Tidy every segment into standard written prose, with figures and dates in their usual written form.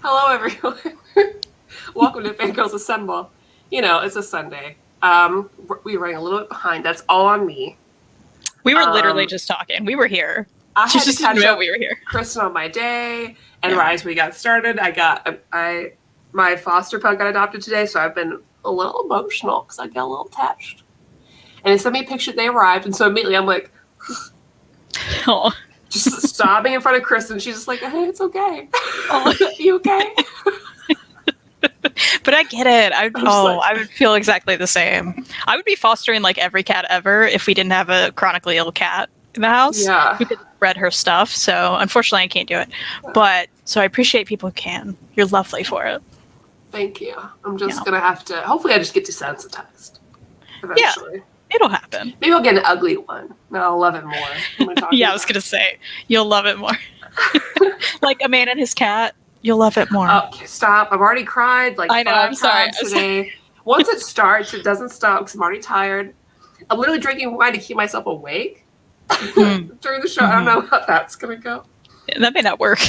Hello, everyone. Welcome to Fangirlz Assemble. You know, it's a Sunday. We're running a little bit behind. That's all on me. We were literally just talking. We were here. I had to just catch didn't know up we were here. Kristan on my day, and right as we got started, my foster pug got adopted today, so I've been a little emotional because I got a little attached. And they sent me a picture. They arrived, and so immediately I'm like, Oh. just sobbing in front of Kristan. She's just like, "Hey, it's okay. You okay?" But I get it. I would feel exactly the same. I would be fostering like every cat ever if we didn't have a chronically ill cat in the house. Yeah. We could spread her stuff. So unfortunately, I can't do it. But so I appreciate people who can. You're lovely for it. Thank you. I'm just gonna have to. Hopefully, I just get desensitized eventually. Yeah, it'll happen. Maybe I'll get an ugly one. And I'll love it more. Yeah, I was gonna say you'll love it more. Like a man and his cat. You'll love it more. Okay, stop. I've already cried like 5 times today. Once it starts, it doesn't stop because I'm already tired. I'm literally drinking wine to keep myself awake during the show. I don't know how that's going to go. Yeah, that may not work.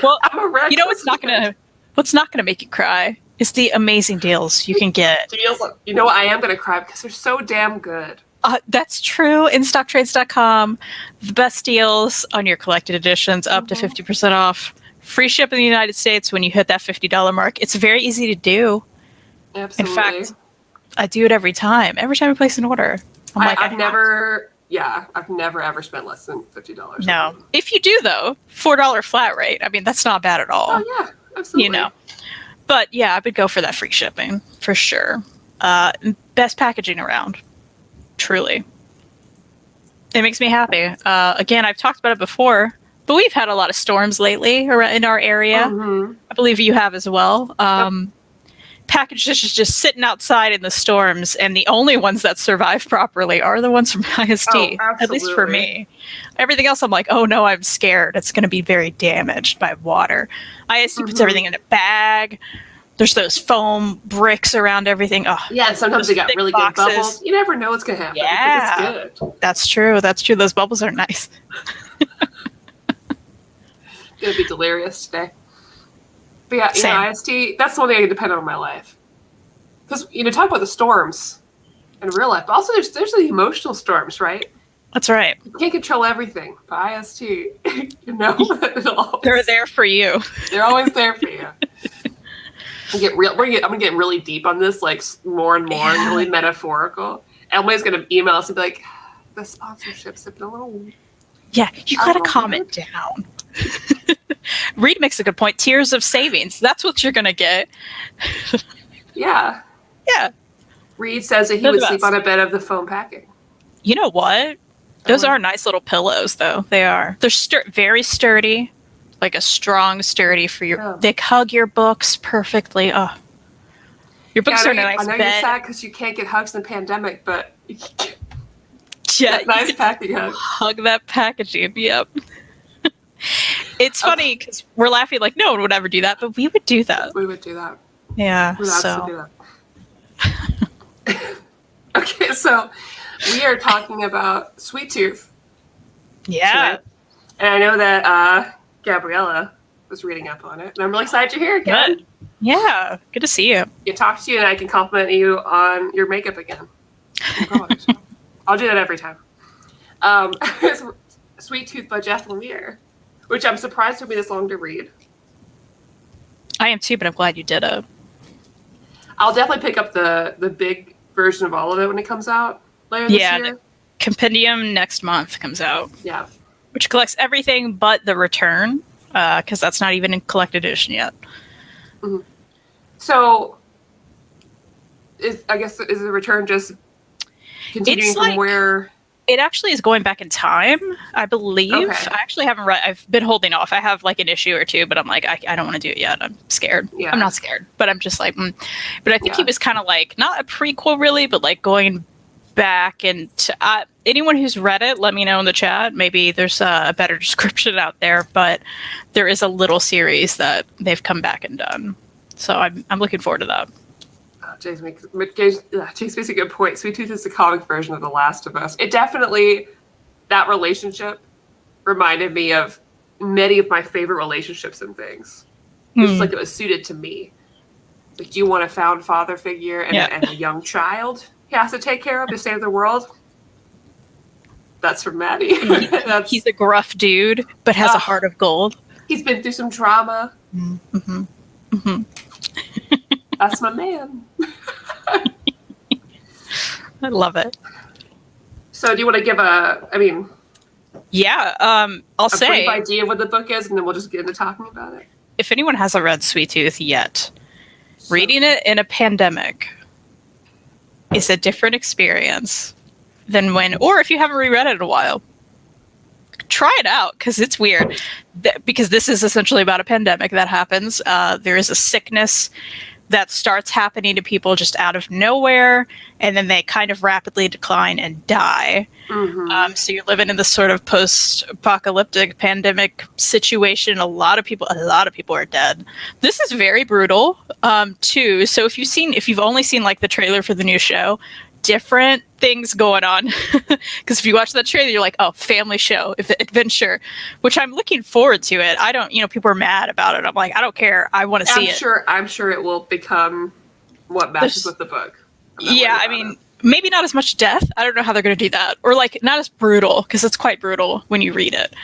Well, I'm a wreck. You know what's not gonna make you cry is the amazing deals you can get. You know what? I am going to cry because they're so damn good. That's true. InStockTrades.com. The best deals on your collected editions, up to 50% off. Free ship in the United States when you hit that $50 mark. It's very easy to do. Absolutely. In fact, I do it every time. Every time I place an order. I've never ever spent less than $50. No. If you do, though, $4 flat rate. I mean, that's not bad at all. Oh, yeah. Absolutely. You know. But, yeah, I would go for that free shipping, for sure. Best packaging around. Truly. It makes me happy. Again, I've talked about it before, but we've had a lot of storms lately in our area. I believe you have as well. Packages just sitting outside in the storms, and the only ones that survive properly are the ones from IST, at least for me. Everything else, I'm like, oh no, I'm scared. It's going to be very damaged by water. IST puts everything in a bag. There's those foam bricks around everything. Oh, yeah, and sometimes they got really good bubbles. You never know what's going to happen. Yeah, it's good. That's true. Those bubbles are nice. Gonna be delirious today. But yeah, IST, that's the one thing I can depend on in my life. Because, talk about the storms in real life, but also there's the emotional storms, right? That's right. You can't control everything, but IST, they're there for you. They're always there for you. I'm gonna get really deep on this, like more and more, really metaphorical. Emily's gonna email us and be like, the sponsorships have been a little. Yeah, you gotta calm it down. Reed makes a good point. Tears of savings. That's what you're gonna get. Yeah. Yeah. Reed says that he would sleep on a bed of the foam packing. You know what? Those are nice little pillows, though. They are. They're very sturdy, like a strong, sturdy for your. Oh. They hug your books perfectly. Oh, your books are in a nice bed. I know you're sad because you can't get hugs in the pandemic, but yeah, nice packing hug. Hug that packaging. Yep. It's funny because we're laughing like no one would ever do that, but we would do that. We would do that. Yeah. We would absolutely do that. Okay, so we are talking about Sweet Tooth. Yeah. Today. And I know that Gabriella was reading up on it, and I'm really excited you're here again. Good. Yeah, good to see you. You talk to you, and I can compliment you on your makeup again. I'll do that every time. Sweet Tooth by Jeff Lemire, which I'm surprised took me this long to read. I am too, but I'm glad you did it. I'll definitely pick up the big version of all of it when it comes out later this year. The compendium next month comes out. Yeah. Which collects everything but the return, because that's not even in collected edition yet. Mm-hmm. So, is the return just continuing from where... It actually is going back in time, I believe. Okay. I actually haven't read. I've been holding off. I have like an issue or two, but I'm like, I don't want to do it yet. I'm scared. Yeah. I'm not scared, but I'm just like, But I think he was kind of like, not a prequel really, but like going back. And anyone who's read it, let me know in the chat. Maybe there's a better description out there, but there is a little series that they've come back and done. So I'm looking forward to that. James makes a good point. Sweet Tooth is the comic version of The Last of Us. It definitely, that relationship reminded me of many of my favorite relationships and things. It's like it was suited to me. Like, do you want a found father figure and, Yeah. and a young child he has to take care of to save the world? That's from Maddie. He's a gruff dude, but has a heart of gold. He's been through some trauma. Mm-hmm. Mm-hmm. That's my man. I love it. So do you want to give I'll say brief idea of what the book is, and then we'll just get into talking about it? If anyone hasn't read Sweet Tooth yet, reading it in a pandemic is a different experience than or if you haven't reread it in a while, try it out, because it's weird. Because this is essentially about a pandemic that happens. There is a sickness that starts happening to people just out of nowhere, and then they kind of rapidly decline and die. Mm-hmm. So you're living in this sort of post-apocalyptic pandemic situation. A lot of people are dead. This is very brutal, too. So if you've only seen like the trailer for the new show, different things going on. Because if you watch that trailer, you're like, oh, family show, adventure, which I'm looking forward to it. I don't, people are mad about it. I'm like, I don't care. I want to see it. I'm sure it will become what matches with the book. Yeah, I mean, maybe not as much death. I don't know how they're going to do that. Or like not as brutal, because it's quite brutal when you read it.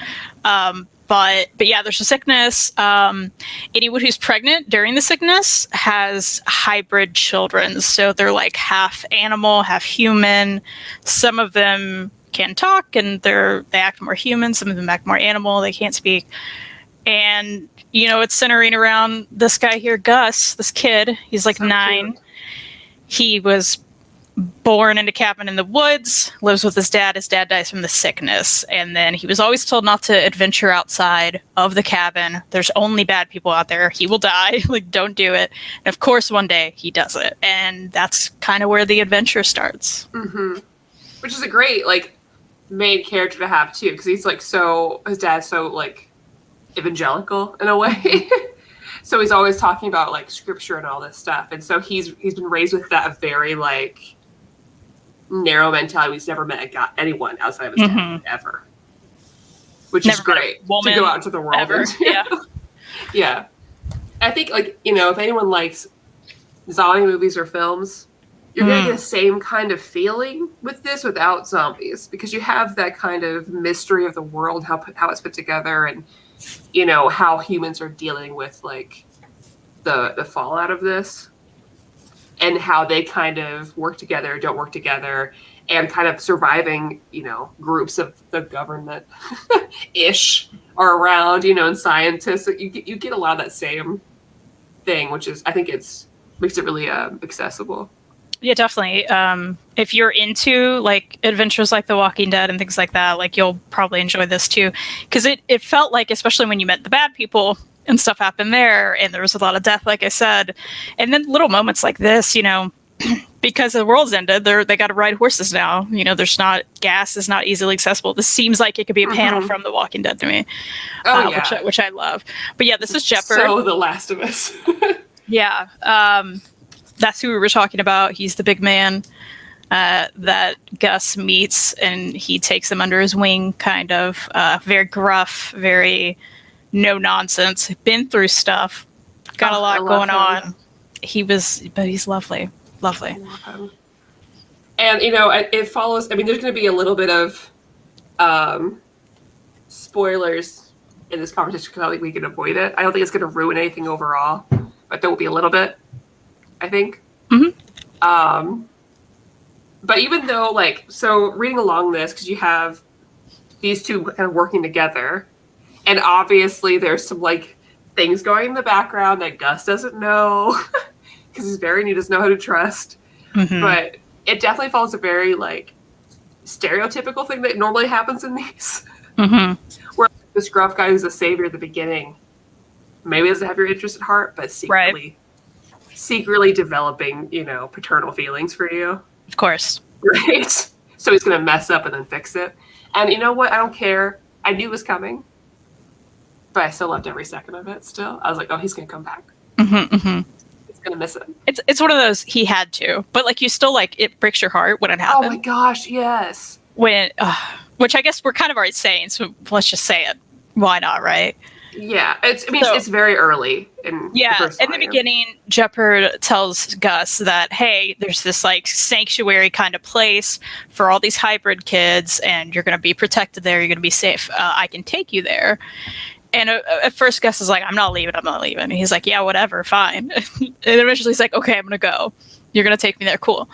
But yeah, there's a sickness. Anyone who's pregnant during the sickness has hybrid children. So they're like half animal, half human. Some of them can talk and they act more human. Some of them act more animal. They can't speak. And, it's centering around this guy here, Gus, this kid. He's like 9. Cute. He was born in a cabin in the woods, lives with his dad. His dad dies from the sickness. And then he was always told not to adventure outside of the cabin. There's only bad people out there. He will die. Like, don't do it. And of course, one day he does it. And that's kind of where the adventure starts. Mm-hmm. Which is a great, main character to have, too. Because he's, his dad's so, evangelical in a way. So he's always talking about, scripture and all this stuff. And so he's been raised with that very, narrow mentality. He's never met anyone outside of his dad ever, which is great to go out into the world. Yeah. Yeah. I think if anyone likes zombie movies or films, you're going to get the same kind of feeling with this without zombies, because you have that kind of mystery of the world, how it's put together, and how humans are dealing with the fallout of this, and how they kind of work together, don't work together, and kind of surviving, groups of the government ish are around, and scientists. You get a lot of that same thing, which is, I think makes it really accessible. Yeah, definitely. If you're into adventures like The Walking Dead and things like that, you'll probably enjoy this too, because it felt like, especially when you met the bad people and stuff happened there, and there was a lot of death, like I said, and then little moments like this, because the world's ended, they got to ride horses now. There's not gas is not easily accessible. This seems like it could be a panel from The Walking Dead to me, which I love. But yeah, this is Shepard. So The Last of Us. Yeah, that's who we were talking about. He's the big man that Gus meets, and he takes him under his wing, kind of. Very gruff, very no nonsense. Been through stuff. Got a lot going on. But he's lovely. Lovely. I love him. And, it follows, there's going to be a little bit of spoilers in this conversation, because I don't think we can avoid it. I don't think it's going to ruin anything overall, but there will be a little bit, I think. Mm-hmm. But even though, so reading along this, because you have these two kind of working together, and obviously there's some, things going in the background that Gus doesn't know, because he's very new, doesn't know how to trust. Mm-hmm. But it definitely follows a very, stereotypical thing that normally happens in these. Mm-hmm. Where this gruff guy who's a savior at the beginning maybe doesn't have your interest at heart, but secretly developing, paternal feelings for you. Of course. Right? So he's going to mess up and then fix it. And you know what? I don't care. I knew it was coming. But I still loved every second of it still. I was like, oh, he's going to come back. Mm-hmm, mm-hmm. He's going to miss it. It's one of those, he had to. But, you still, it breaks your heart when it happens. Oh, my gosh, yes. Which I guess we're kind of already saying, so let's just say it. Why not, right? Yeah, it's very early in the first in the beginning, Jeopard tells Gus that, hey, there's this like sanctuary kind of place for all these hybrid kids, and you're going to be protected there. You're going to be safe. I can take you there. And at first, Gus is like, I'm not leaving. And he's like, yeah, whatever, fine. And eventually he's like, okay, I'm going to go. You're going to take me there. Cool.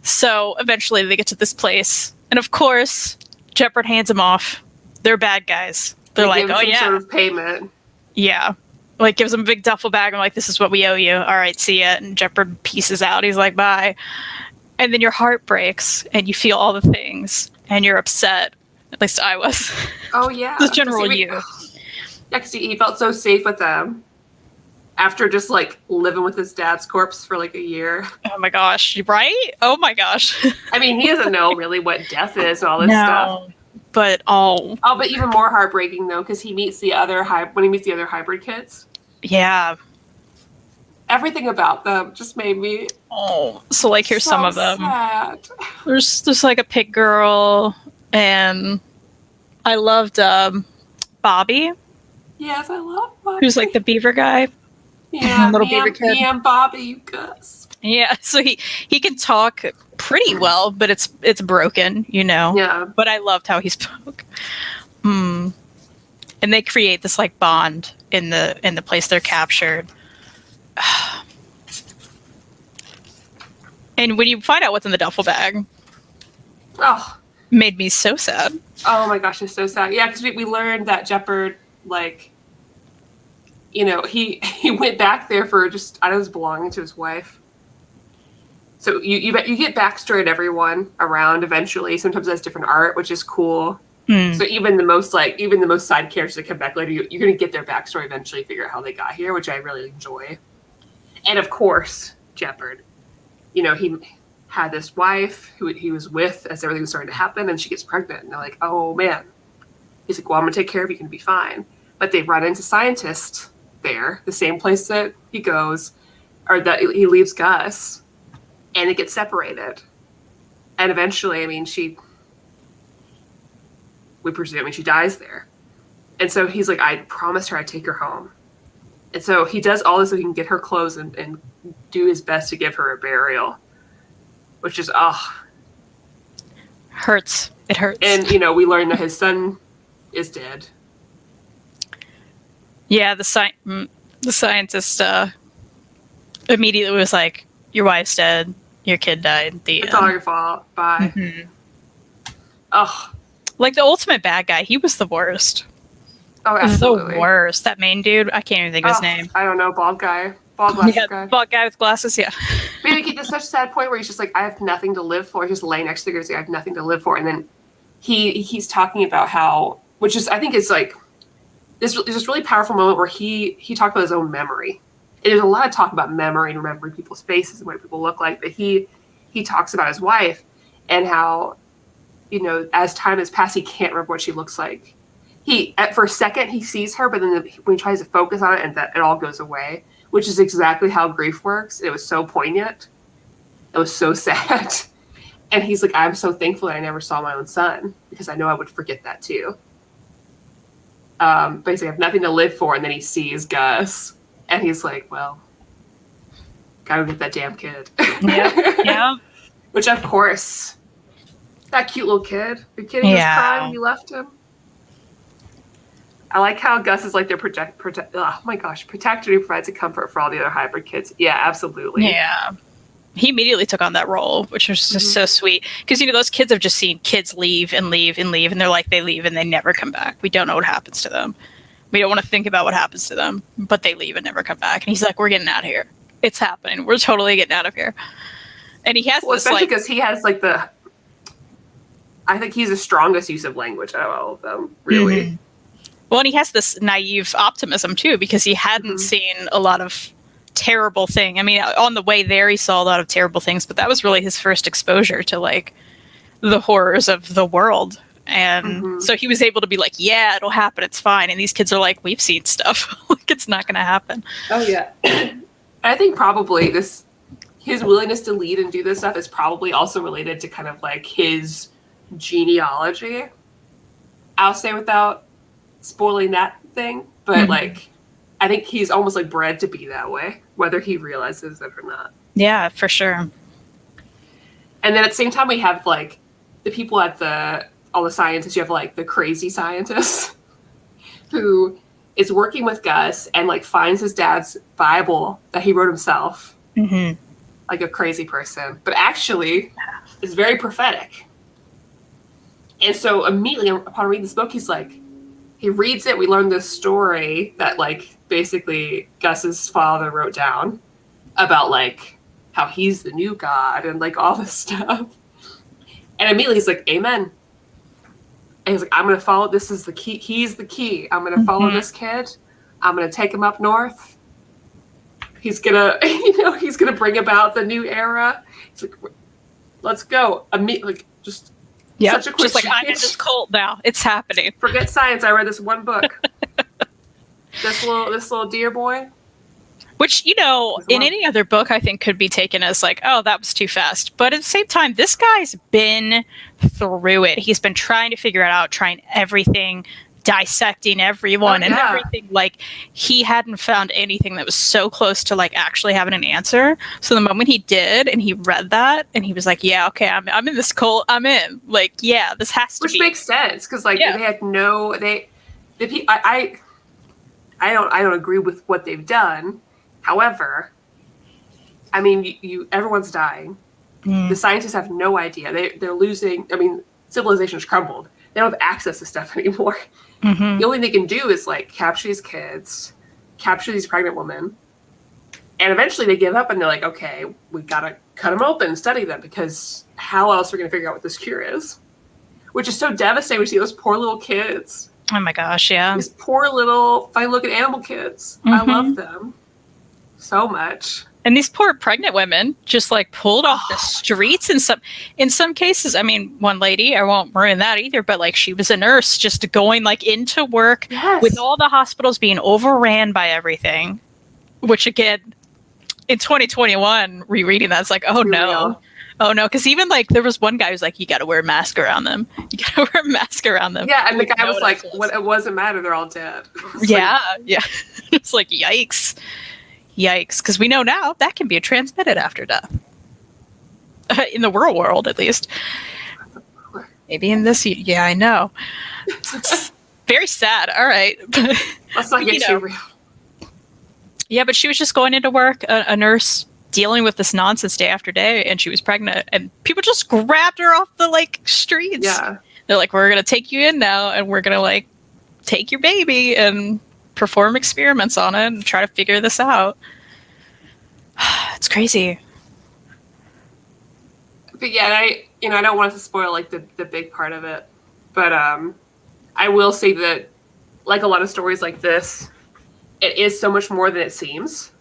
So eventually they get to this place. And of course, Jeopard hands him off. They're bad guys. They're like, oh, yeah. Sort of payment. Yeah. Like, gives him a big duffel bag. I'm like, this is what we owe you. All right, see ya. And Jeopard pieces out. He's like, bye. And then your heart breaks, and you feel all the things, and you're upset. At least I was. Oh, yeah. The general you. Yeah, because he felt so safe with them after just, like, living with his dad's corpse for, like, a year. Oh, my gosh. Right? Oh, my gosh. I mean, he doesn't know really what death is and all this stuff. But but even more heartbreaking though, because he meets the other hybrid kids. Yeah. Everything about them just made me. Oh, so like here's some of them. Sad. There's like a pig girl, and I loved Bobby. Yes, I love Bobby. Who's like the beaver guy. Yeah, little beaver kid. Me and Bobby, you guys. Yeah, so he can talk pretty well, but it's broken, you know. Yeah. But I loved how he spoke. And they create this like bond in the place they're captured. And when you find out what's in the duffel bag, made me so sad. Oh my gosh, it's so sad. Yeah, because we learned that Jeopard, like, you know, he went back there for just his belonging to his wife. So you get backstory at everyone around eventually. Sometimes that's different art, which is cool. So even the most side characters that come back later, you're going to get their backstory eventually, figure out how they got here, which I really enjoy. And of course, Jeopard, you know, he had this wife who he was with as everything was starting to happen, and she gets pregnant, and they're like, oh man. He's like, well, I'm going to take care of you, can be fine. But they run into scientists there, the same place that he goes, or that he leaves Gus. And it gets separated. And eventually, I mean, she dies there. And so he's like, I promised her I'd take her home. And so he does all this so he can get her clothes and do his best to give her a burial. Which is, hurts. It hurts. And, you know, we learn that his son is dead. Yeah, the scientist immediately was like, your wife's dead. Your kid died. It's all your fault. Bye. Mm-hmm. Ugh. Like the ultimate bad guy, he was the worst. Oh, absolutely. The worst. That main dude, I can't even think of his name. I don't know, bald guy. Bald glasses guy. Bald guy with glasses, yeah. But he gets to such a sad point where he's just like, I have nothing to live for. He's just laying next to the girl, I have nothing to live for. And then he's talking about how, which is, I think is like, this really powerful moment where he talked about his own memory. And there's a lot of talk about memory and remembering people's faces and what people look like. But he talks about his wife and how, you know, as time has passed, he can't remember what she looks like. For a second, he sees her, but then when he tries to focus on it, and that it all goes away, which is exactly how grief works. It was so poignant. It was so sad. And he's like, I'm so thankful that I never saw my own son, because I know I would forget that too. Basically, I have nothing to live for, and then he sees Gus. And he's like, well, gotta get that damn kid. Yeah. Which, of course, that cute little kid. You're kidding? He was crying. You left him. I like how Gus is like their oh my gosh, protector who provides a comfort for all the other hybrid kids. Yeah, absolutely. Yeah. He immediately took on that role, which was just so sweet. Because, you know, those kids have just seen kids leave and leave and leave. And they're like, they leave and they never come back. We don't know what happens to them. We don't want to think about what happens to them, but they leave and never come back. And he's like, we're getting out of here. It's happening. We're totally getting out of here. And he has this, especially because he has like I think he's the strongest use of language out of all of them, really. Mm-hmm. Well, and he has this naive optimism too, because he hadn't seen a lot of terrible thing. I mean, on the way there, he saw a lot of terrible things, but that was really his first exposure to like the horrors of the world. And so he was able to be like, yeah, it'll happen. It's fine. And these kids are like, we've seen stuff. Like, it's not going to happen. Oh, yeah. I think probably his willingness to lead and do this stuff is probably also related to kind of like his genealogy. I'll say without spoiling that thing. but like I think he's almost like bred to be that way, whether he realizes it or not. Yeah, for sure. And then at the same time, we have like the people at all the scientists. You have like the crazy scientist who is working with Gus and like finds his dad's Bible that he wrote himself, like a crazy person, but actually is very prophetic. And so immediately upon reading this book, he reads it. We learn this story that like basically Gus's father wrote down about like how he's the new God and like all this stuff. And immediately he's like, amen. And he's like, I'm going to follow. This is the key. He's the key. I'm going to follow this kid. I'm going to take him up north. He's going to, he's going to bring about the new era. It's like, let's go. Like just such a quick just like, I'm in this cult now. It's happening. Forget science. I read this one book. this little deer boy. Which, in any other book, I think could be taken as like, oh, that was too fast. But at the same time, this guy's been through it. He's been trying to figure it out, trying everything, dissecting everyone and everything. Like, he hadn't found anything that was so close to like actually having an answer. So the moment he did, and he read that, and he was like, yeah, okay, I'm in this cult. I'm in. Like, yeah, this has to be. Which makes sense, because like they had I don't agree with what they've done. However, I mean, everyone's dying. The scientists have no idea. They're losing. I mean, civilization has crumbled. They don't have access to stuff anymore. The only thing they can do is like capture these kids, capture these pregnant women, and eventually they give up and they're like, okay, we gotta cut them open and study them, because how else are we gonna figure out what this cure is? Which is so devastating. We see those poor little kids. Oh my gosh, yeah. These poor little fine-looking animal kids. I love them so much. And these poor pregnant women just like pulled off the streets in some cases. I mean, one lady, I won't ruin that either, but like she was a nurse just going like into work with all the hospitals being overran by everything, which again, in 2021, rereading that's like, oh no. Because even like there was one guy who's like, you got to wear a mask around them. You got to wear a mask around them. Yeah, and the guy was like, it wasn't matter. They're all dead. Yeah. It's like, yikes. Because we know now that can be transmitted after death. In the real world, at least. Maybe in this, yeah, I know. Very sad. All right. Let's not get too real. Yeah, but she was just going into work, a nurse dealing with this nonsense day after day, and she was pregnant, and people just grabbed her off the like streets. Yeah. They're like, we're going to take you in now, and we're going to like take your baby and perform experiments on it and try to figure this out. It's crazy. But yeah, I don't want to spoil like the big part of it, but I will say that like a lot of stories like this, it is so much more than it seems.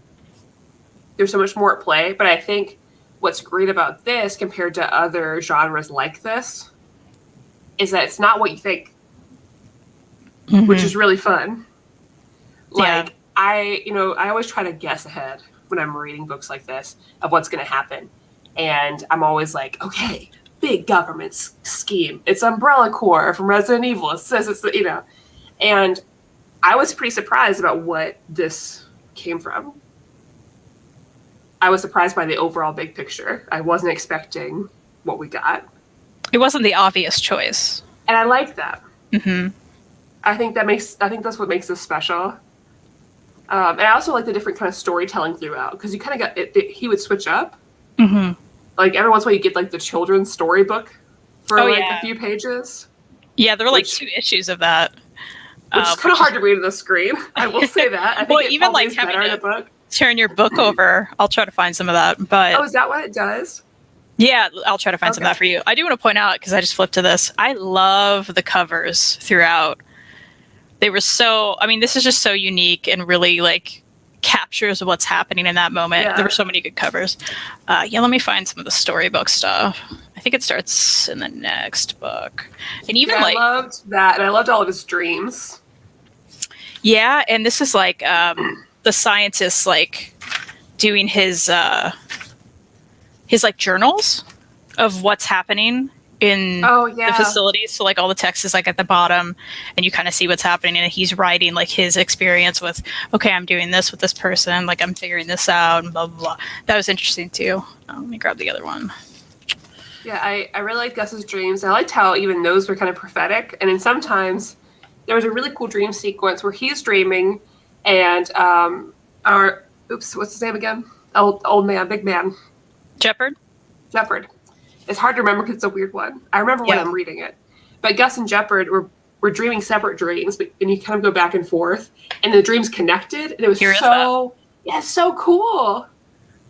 There's so much more at play, but I think what's great about this compared to other genres like this is that it's not what you think, which is really fun. Like, I always try to guess ahead when I'm reading books like this of what's going to happen. And I'm always like, okay, big government scheme. It's Umbrella Corps from Resident Evil. It says it's, and I was pretty surprised about what this came from. I was surprised by the overall big picture. I wasn't expecting what we got. It wasn't the obvious choice. And I like that. I think that's what makes this special. And I also like the different kind of storytelling throughout, because you kind of got he would switch up. Like every once in a while you get like the children's storybook for a few pages. Yeah, there were like 2 issues of that. Which is kind of hard to read on the screen. I will say that. I think even like having to book. Turn your book over, I'll try to find some of that. But is that what it does? Yeah, I'll try to find some of that for you. I do want to point out, because I just flipped to this, I love the covers throughout. They were so, I mean, this is just so unique and really like captures what's happening in that moment. Yeah. There were so many good covers. Let me find some of the storybook stuff. I think it starts in the next book. And even I loved that, and I loved all of his dreams. Yeah, and this is like the scientist like doing his like journals of what's happening in yeah. the facility. So like all the text is like at the bottom and you kind of see what's happening, and he's writing like his experience with, okay, I'm doing this with this person, like I'm figuring this out and blah blah blah. That was interesting too. Let me grab the other one. Yeah, I really liked Gus's dreams. I liked how even those were kind of prophetic. And then sometimes there was a really cool dream sequence where he's dreaming and what's his name again? Old man, big man. Jeopard. It's hard to remember because it's a weird one. I remember when I'm reading it. But Gus and Jeopard were dreaming separate dreams, and you kind of go back and forth, and the dreams connected, and it was so cool.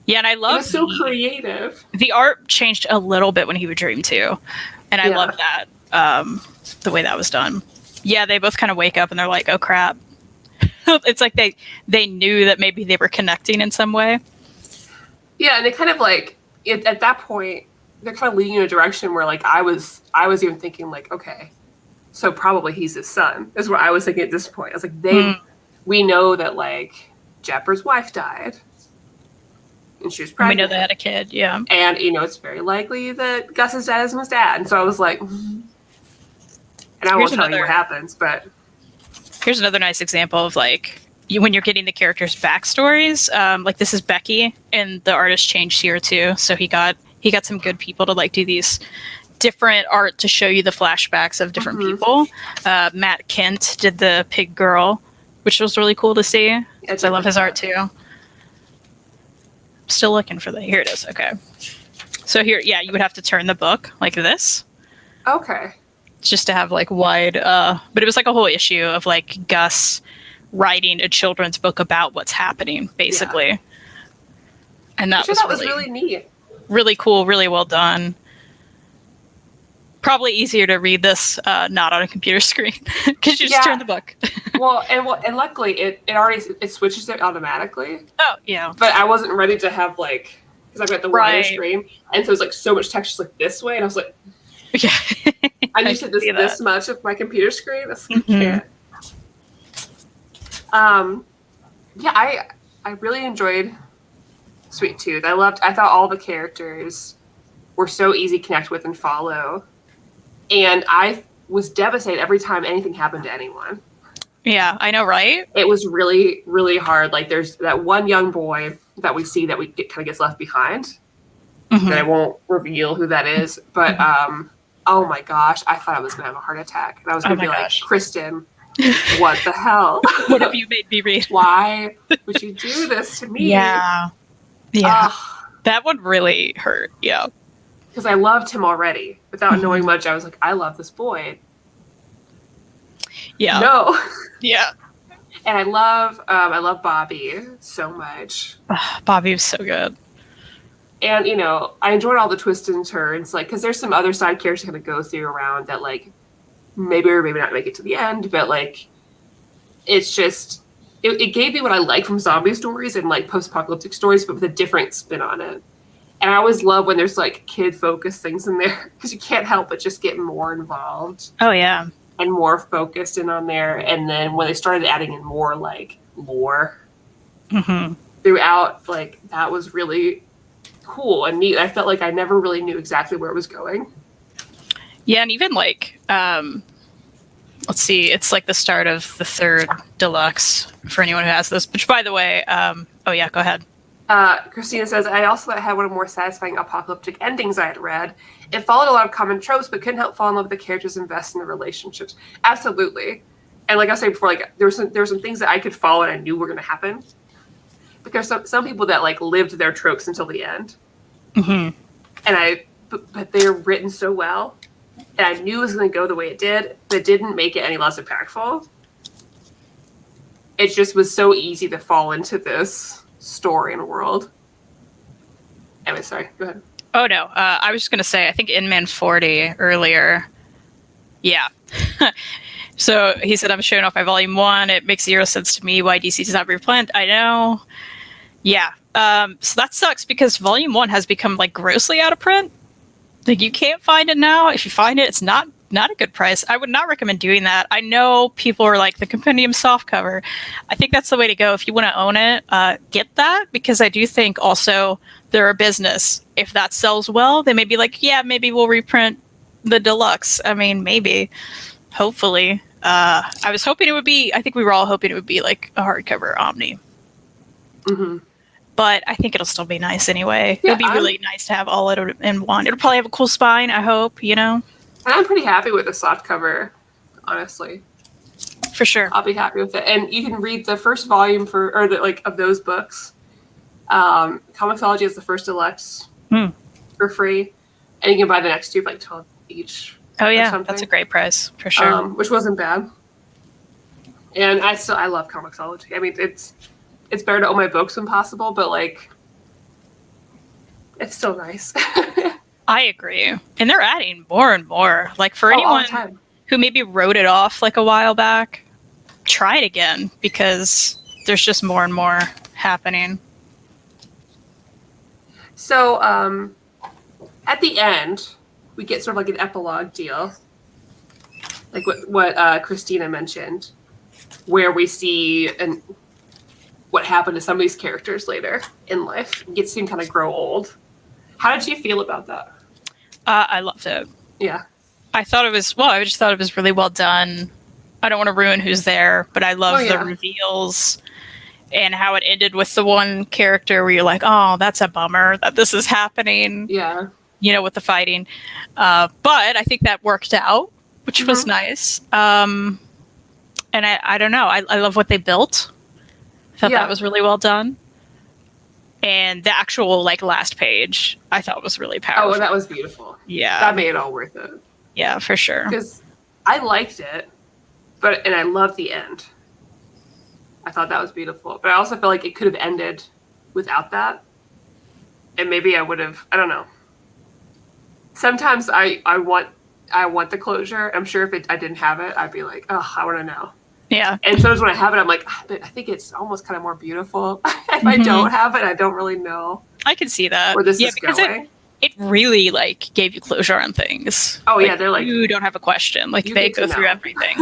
Yeah, and I love it was so creative. The art changed a little bit when he would dream too, and I love that the way that was done. Yeah, they both kind of wake up and they're like, "Oh crap!" It's like they knew that maybe they were connecting in some way. Yeah, and they kind of like at that point they're kind of leading in a direction where like I was even thinking like, okay, so probably he's his son is what I was thinking at this point. I was like, we know that like Jeopard's wife died. And she was pregnant. We know they had a kid, yeah. And, it's very likely that Gus's dad isn't his dad. And so I was like, and I won't tell you what happens, but. Here's another nice example of, like, when you're getting the characters' backstories. Like, this is Becky, and the artist changed here, too. So he got some good people to, like, do these different art to show you the flashbacks of different people. Matt Kent did the pig girl, which was really cool to see. I love his art, too. Still looking for here it is. Okay, so here, you would have to turn the book like this, just to have like wide but it was like a whole issue of like Gus writing a children's book about what's happening basically, and that was really neat, really cool, really well done. Probably easier to read this not on a computer screen because you just turn the book. and luckily it switches it automatically. Oh yeah. But I wasn't ready to have like, because I've got the wider screen, and so it's like so much text just like this way, and I was like, I used to this much of my computer screen. I can't. I really enjoyed Sweet Tooth. I thought all the characters were so easy to connect with and follow. And I was devastated every time anything happened to anyone. Yeah, I know, right? It was really, really hard. Like, there's that one young boy that we see that kind of gets left behind. That I won't reveal who that is. But, oh my gosh, I thought I was going to have a heart attack. And I was going to be like, Kristan, what the hell? What have you made me read? Why would you do this to me? Yeah. That would really hurt, yeah. Because I loved him already. Without knowing much, I was like, I love this boy. Yeah. No. Yeah. And I love Bobby so much. Bobby was so good. And, I enjoyed all the twists and turns, like, because there's some other side characters going to go through around that, like, maybe or maybe not make it to the end, but, like, it's just, it gave me what I like from zombie stories and, like, post-apocalyptic stories, but with a different spin on it. And I always love when there's like kid-focused things in there because you can't help but just get more involved. Oh yeah, and more focused in on there. And then when they started adding in more like lore throughout, like that was really cool and neat. I felt like I never really knew exactly where it was going. Yeah, and even like let's see, it's like the start of the third deluxe for anyone who has this. Which, by the way, oh yeah, go ahead. Christina says, I also thought it had one of the more satisfying apocalyptic endings I had read. It followed a lot of common tropes, but couldn't help fall in love with the characters and invest in the relationships. Absolutely. And like I said before, like there were some things that I could follow and I knew were going to happen. But there's some people that like lived their tropes until the end. And but they're written so well. And I knew it was going to go the way it did, but it didn't make it any less impactful. It just was so easy to fall into this story and world. Anyway, sorry, go ahead. Oh no, I was just gonna say, I think Inman 40 earlier. Yeah. So he said, I'm showing off my volume 1. It makes 0 sense to me why DC does not reprint. I know. Yeah. So that sucks because volume 1 has become like grossly out of print. Like you can't find it now. If you find it, it's not a good price. I would not recommend doing that. I know people are like the compendium softcover. I think that's the way to go. If you want to own it, get that, because I do think also they're a business. If that sells well, they may be like, yeah, maybe we'll reprint the deluxe. I mean, maybe, hopefully. I was hoping it would be. I think we were all hoping it would be like a hardcover Omni. Mm-hmm. But I think it'll still be nice anyway. Yeah, It'll be really nice to have all it in one. It'll probably have a cool spine, I hope, you know? I'm pretty happy with the soft cover, honestly. For sure. I'll be happy with it. And you can read the first volume of those books. Comixology has the first deluxe for free. And you can buy the next two for like 12 each. Oh yeah, that's a great price, for sure. Which wasn't bad. And I love Comixology. I mean, it's better to own my books when possible, but like, it's still nice. I agree. And they're adding more and more. Like for anyone who maybe wrote it off like a while back, try it again because there's just more and more happening. So at the end, we get sort of like an epilogue deal, like what Christina mentioned, where we see what happened to some of these characters later in life. You get to see them kind of grow old. How did you feel about that? I loved it. Yeah. I thought it was, I just thought it was really well done. I don't want to ruin who's there, but I love the reveals and how it ended with the one character where you're like, oh, that's a bummer that this is happening. Yeah. You know, with the fighting. But I think that worked out, which was nice. And I don't know. I love what they built. I thought that was really well done. And the actual like last page, I thought was really powerful. Oh, that was beautiful. Yeah. That made it all worth it. Yeah, for sure. Because I liked it, and I loved the end. I thought that was beautiful. But I also feel like it could have ended without that. And maybe I would have, I don't know. Sometimes I want the closure. I'm sure if I didn't have it, I'd be like, oh, I want to know. Yeah. And sometimes when I have it, I'm like, but I think it's almost kind of more beautiful. If I don't have it, I don't really know. I can see that. Where this is going. It really like gave you closure on things. Oh yeah, they're like, you don't have a question. Like they go through everything,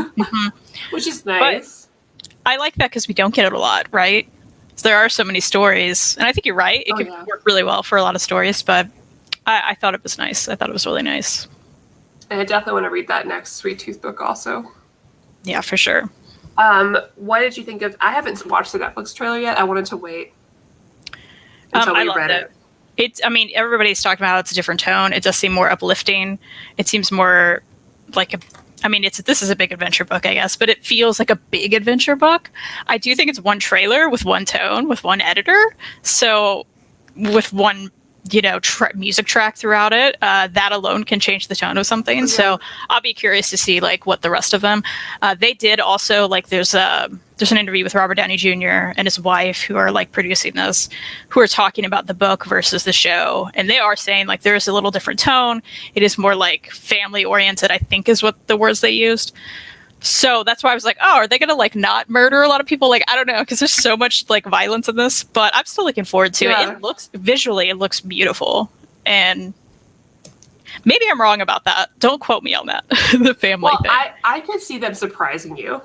which is nice. But I like that because we don't get it a lot, right? So there are so many stories, and I think you're right. It could work really well for a lot of stories, but I thought it was nice. I thought it was really nice. And I definitely want to read that next Sweet Tooth book also. Yeah, for sure. What did you think of? I haven't watched the Netflix trailer yet. I wanted to wait until we read it. I mean, everybody's talking about how it's a different tone. It does seem more uplifting. It seems more like this is a big adventure book, I guess, but it feels like a big adventure book. I do think it's one trailer with one tone, with one editor. So with one, music track throughout it, that alone can change the tone of something. Yeah. So I'll be curious to see like what the rest of them. They did also like there's an interview with Robert Downey Jr. and his wife who are like producing this, who are talking about the book versus the show, and they are saying like there's a little different tone. It is more like family oriented, I think is what the words they used. So that's why I was like, oh, are they going to like not murder a lot of people? Like, I don't know, because there's so much like violence in this, but I'm still looking forward to it. It looks beautiful. And maybe I'm wrong about that. Don't quote me on that. The family thing. I could see them surprising you.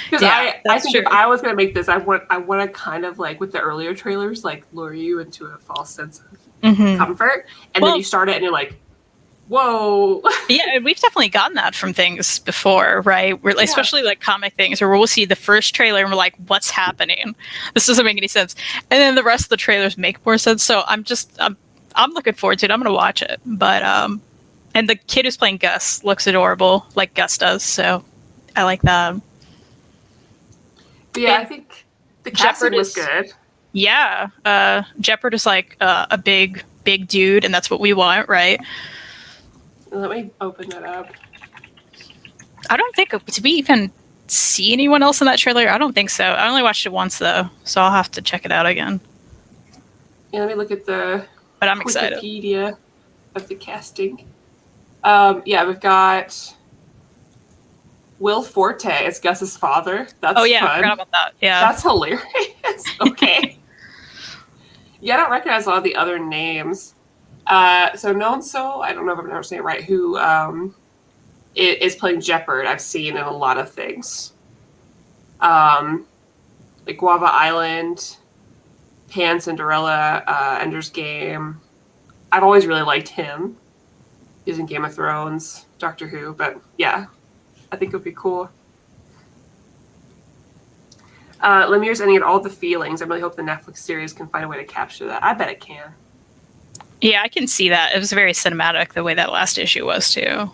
Because I think if I was going to make this, I want to kind of like with the earlier trailers, like lure you into a false sense of comfort. And then you start it and you're like, whoa. Yeah, and we've definitely gotten that from things before, right? Especially like comic things where we'll see the first trailer and we're like, what's happening? This doesn't make any sense. And then the rest of the trailers make more sense. So I'm looking forward to it. I'm going to watch it. But, and the kid who's playing Gus looks adorable, like Gus does. So I like that. Yeah, I think the casting was good. Yeah. Jeopard is like a big dude, and that's what we want, right? Let me open that up. I don't think, did we even see anyone else in that trailer? I don't think so. I only watched it once, though, so I'll have to check it out again. Yeah, let me look at the excited. Wikipedia of the casting. Yeah, we've got Will Forte as Gus's father. That's fun. I forgot about that. Yeah. That's hilarious. Okay. Yeah, I don't recognize a lot of the other names. So Nonso, I don't know if I'm pronouncing it right, who is playing Jeopard, I've seen in a lot of things. Like Guava Island, Pan Cinderella, Ender's Game. I've always really liked him. He's in Game of Thrones, Doctor Who, but yeah, I think it would be cool. Lemire's ending at all the feelings. I really hope the Netflix series can find a way to capture that. I bet it can. Yeah, I can see that. It was very cinematic the way that last issue was too.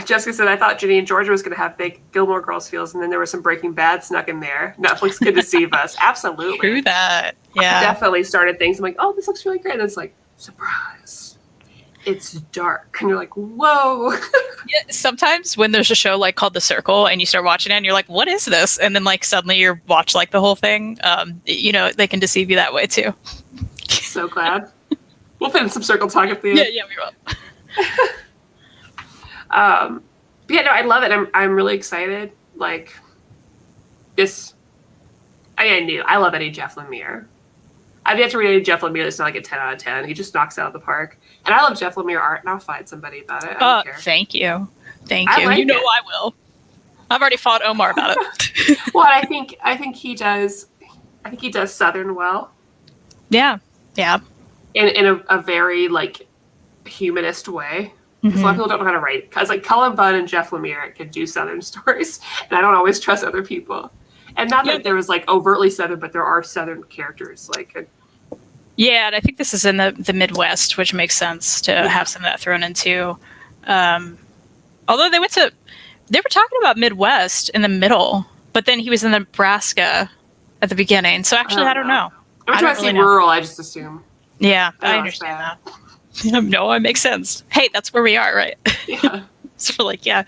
Jessica said, I thought Ginny and Georgia was going to have big Gilmore Girls feels, and then there was some Breaking Bad snuck in there. Netflix could deceive us. Absolutely. True that. Yeah. I definitely started things. I'm like, oh, this looks really great. And it's like, surprise. It's dark. And you're like, whoa. Yeah, sometimes when there's a show like called The Circle and you start watching it and you're like, what is this? And then like suddenly you watch like the whole thing. They can deceive you that way too. So glad. We'll put in some circle talk at the end. Yeah, we will. But yeah, no, I love it. I'm really excited. Like this, I love any Jeff Lemire. I've yet to read any Jeff Lemire that's not like a 10 out of 10. He just knocks it out of the park. And I love Jeff Lemire art, and I'll fight somebody about it. I don't care. Thank you. Thank I you. like You know it. I will. I've already fought Omar about it. Well, I think he does. I think he does Southern well. Yeah. In a very like humanist way. Because a lot of people don't know how to write. Because like Cullen Bunn and Jeff Lemire can do Southern stories, and I don't always trust other people. And not that there was like overtly Southern, but there are Southern characters. Yeah, and I think this is in the Midwest, which makes sense to have some of that thrown into. Although they were talking about Midwest in the middle, but then he was in Nebraska at the beginning. So actually, I don't know. Every time I see rural, I just assume. Yeah, I understand that. No, it makes sense. Hey, that's where we are, right? Yeah. So like, yeah.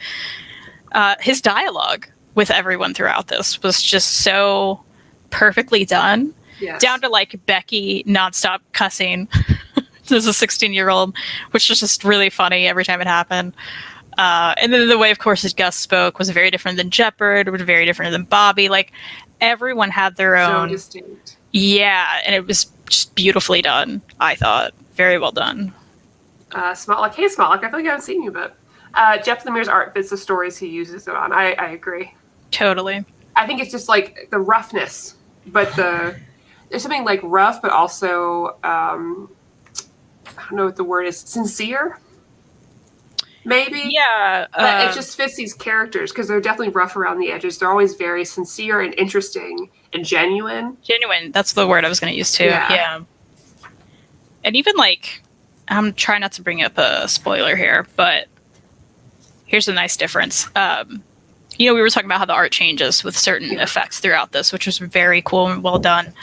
His dialogue with everyone throughout this was just so perfectly done. Yes. Down to like Becky nonstop cussing as a 16-year-old, which was just really funny every time it happened. And then the way, of course, that Gus spoke was very different than Jeopard, was very different than Bobby. Like everyone had their own. So distinct. Yeah, and it was just beautifully done, I thought. Very well done. Smotluck. Hey, Smotluck. I feel like I haven't seen you, but Jeff Lemire's art fits the stories he uses it on. I agree. Totally. I think it's just like the roughness, but there's something like rough, but also I don't know what the word is, sincere. Maybe. Yeah. But it just fits these characters because they're definitely rough around the edges. They're always very sincere and interesting and genuine. Genuine. That's the word I was going to use too. Yeah. And even like, I'm trying not to bring up a spoiler here, but here's a nice difference. We were talking about how the art changes with certain effects throughout this, which was very cool and well done.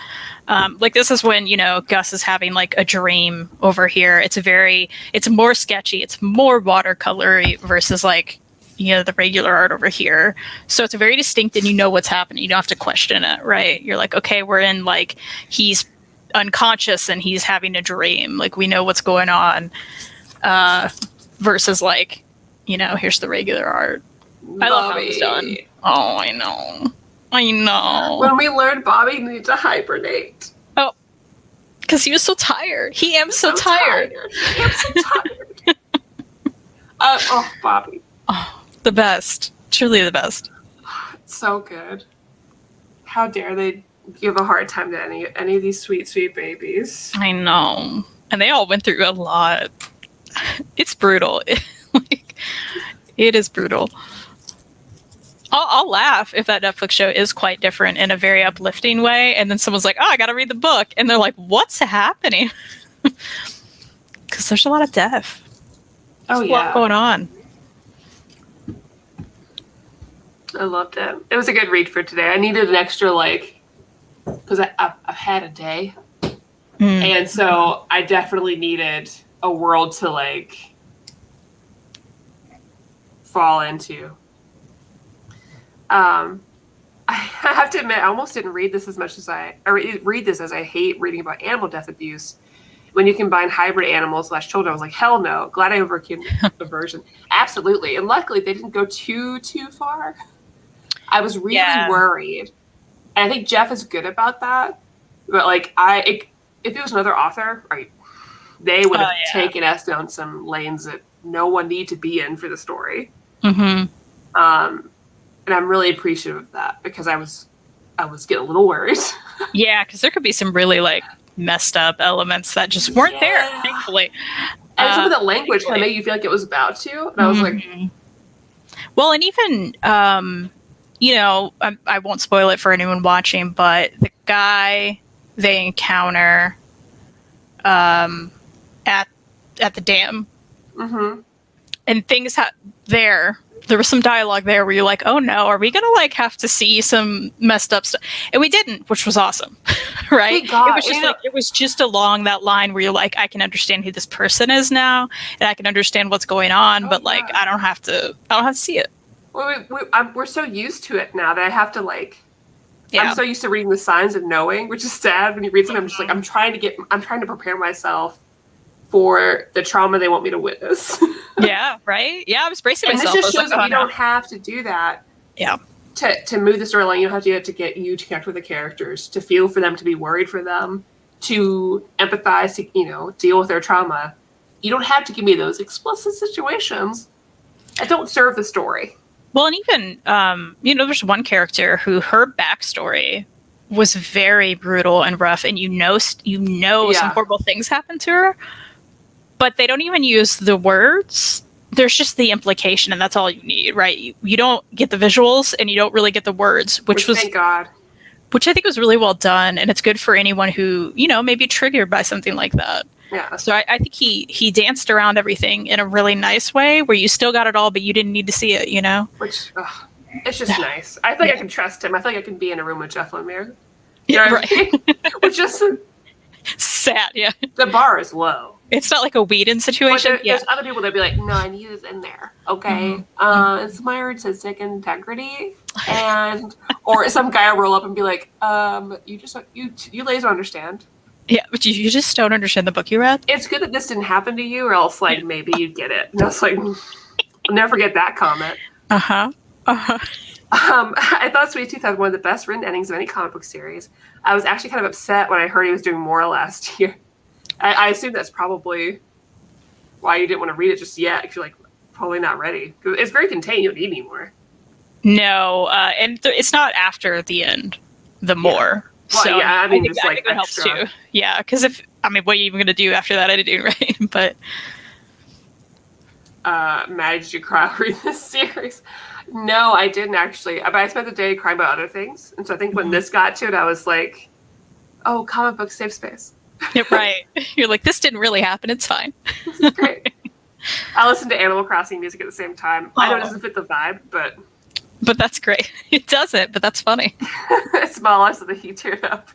Like this is when, Gus is having like a dream over here. It's more sketchy. It's more watercolory versus like, the regular art over here. So it's very distinct and you know what's happening. You don't have to question it, right? You're like, okay, we're in like, he's unconscious and he's having a dream. Like we know what's going on. Versus like, here's the regular art. I love how it's done. Oh, I know. When we learned Bobby needed to hibernate. Oh, because he was so tired. He am so tired. He am so tired. Bobby. Oh, the best. Truly the best. So good. How dare they give a hard time to any of these sweet, sweet babies. I know. And they all went through a lot. It's brutal. It is brutal. I'll laugh if that Netflix show is quite different in a very uplifting way, and then someone's like, "Oh, I got to read the book," and they're like, "What's happening?" Because there's a lot of death. There's a lot going on. I loved it. It was a good read for today. I needed an extra because I've had a day, and so I definitely needed a world to fall into. I have to admit, I almost didn't read this as much as read this as I hate reading about animal death abuse. When you combine hybrid animals / children, I was like, hell no. Glad I overcame aversion. Absolutely. And luckily they didn't go too far. I was really worried. And I think Jeff is good about that. But if it was another author, they would have taken us down some lanes that no one need to be in for the story. Mm-hmm. And I'm really appreciative of that because I was getting a little worried. Yeah, because there could be some really messed up elements that just weren't there. Thank thankfully. And some of the language kind of made you feel like it was about to. And I was like... Well, and even, I won't spoil it for anyone watching, but the guy they encounter at the dam, and things there was some dialogue there where you're like, oh no, are we gonna like have to see some messed up stuff? And we didn't, which was awesome. Right? It was just along that line where you're like, I can understand who this person is now, and I can understand what's going on, but like I don't have to see it. Well, we're so used to it now that I have to like. Yeah. I'm so used to reading the signs and knowing, which is sad when you read something. I'm just like, I'm trying to prepare myself for the trauma they want me to witness. Yeah, right? Yeah, I was bracing myself. And this just shows that you don't have to do that. Yeah. To move the storyline, you don't have to do it to get you to connect with the characters, to feel for them, to be worried for them, to empathize, to, deal with their trauma. You don't have to give me those explicit situations that don't serve the story. Well, and even, there's one character who her backstory was very brutal and rough, and some horrible things happened to her, but they don't even use the words. There's just the implication, and that's all you need, right? You don't get the visuals, and you don't really get the words, thank God. Which I think was really well done, and it's good for anyone who, may be triggered by something like that. Yeah. So I think he danced around everything in a really nice way, where you still got it all, but you didn't need to see it, Which, it's just nice. I feel like I can trust him. I feel like I can be in a room with Jeff Lemire. Yeah, right. Which is sad, yeah. The bar is low. It's not like a Whedon situation. There's other people that'd be like, no, I need it in there. Okay. It's my artistic integrity. Or some guy will roll up and be like, you ladies don't understand. Yeah, but you just don't understand the book you read. It's good that this didn't happen to you, or else maybe you'd get it. And I was like, I'll never forget that comment. I thought Sweet Tooth had one of the best written endings of any comic book series. I was actually kind of upset when I heard he was doing more last year. I assume that's probably why you didn't want to read it just yet, because you're probably not ready. It's very contained. You don't need any more. No, and it's not after the end, the more. Well, so, I think it helps too. Yeah, because what are you even going to do after that editing, right? But Maddie, did you cry reading this series? No, I didn't actually. But I spent the day crying about other things, and so I think when this got to it, I was like, "Oh, comic book safe space." Yeah, right. You're like, this didn't really happen. It's fine. This is great. I listened to Animal Crossing music at the same time. I know it doesn't fit the vibe, but that's great. It doesn't, but that's funny. It's smaller, so that he teared up.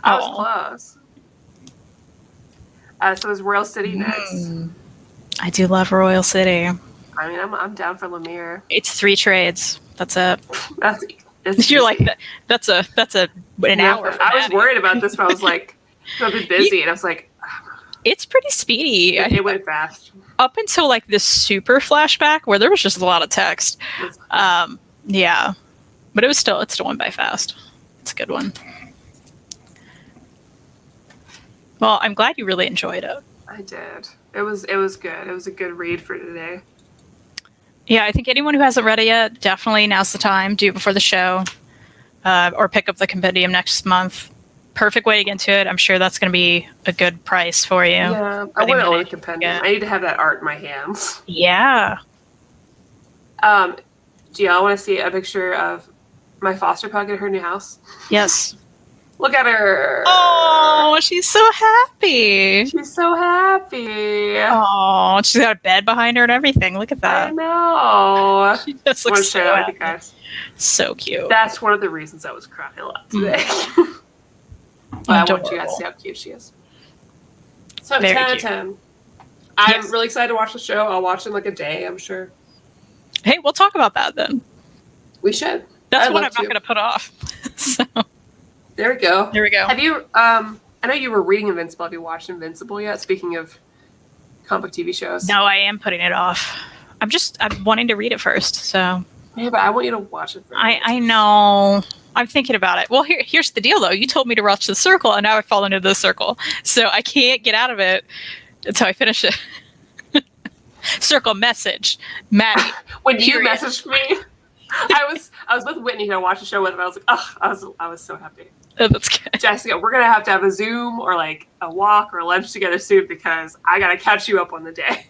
I was close. So is Royal City next? I do love Royal City. I mean, I'm down for Lemire. It's 3 trades. That's it. That's You're like, that's an hour. I was worried about this, but I was like, I'll be busy, and I was like, it's pretty speedy. It went fast. Up until this super flashback where there was just a lot of text. Yeah, but it still went by fast. It's a good one. Well, I'm glad you really enjoyed it. I did. It was good. It was a good read for today. Yeah, I think anyone who hasn't read it yet, definitely now's the time. Do it before the show, or pick up the compendium next month. Perfect way to get into it. I'm sure that's going to be a good price for you. Yeah, I want to own a compendium. I need to have that art in my hands. Yeah. Do y'all want to see a picture of my foster pug at her new house? Yes. Look at her. Oh, she's so happy. She's so happy. Oh, she's got a bed behind her and everything. Look at that. I know. She just looks so happy. Guys. So cute. That's one of the reasons I was crying a lot today. But I want you guys to see how cute she is. So 10 out of 10. I'm really excited to watch the show. I'll watch it in a day, I'm sure. Hey, we'll talk about that then. We should. That's what I'm not going to put off. So. There we go. Have you, I know you were reading Invincible. Have you watched Invincible yet? Speaking of comic book TV shows. No, I am putting it off. I'm wanting to read it first, so. Yeah, but I want you to watch it first. I know. I'm thinking about it. Well, here's the deal, though. You told me to watch The Circle, and now I've fallen into The Circle. So I can't get out of it until I finish it. Circle message. Maddie. When you messaged me I was with Whitney who I watched the show with, and I was like, oh, I was so happy. Oh, that's good. Jessica, we're gonna have to have a Zoom or like a walk or lunch together soon because I gotta catch you up on the day.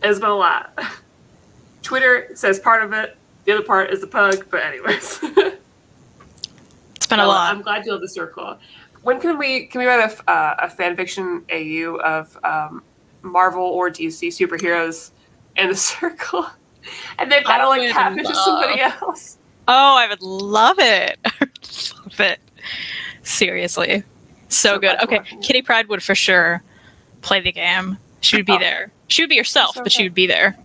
It's been a lot. Twitter says part of it. The other part is the pug. But anyways, it's been a lot. I'm glad you love the circle. When can we write a fan fiction AU of Marvel or DC superheroes in the circle, and they've got to like catfish somebody else? Oh, I would love it. I would love it. Seriously, so good. Okay, Kitty Pryde would for sure play the game. She would be there. She would be herself, but she would be there.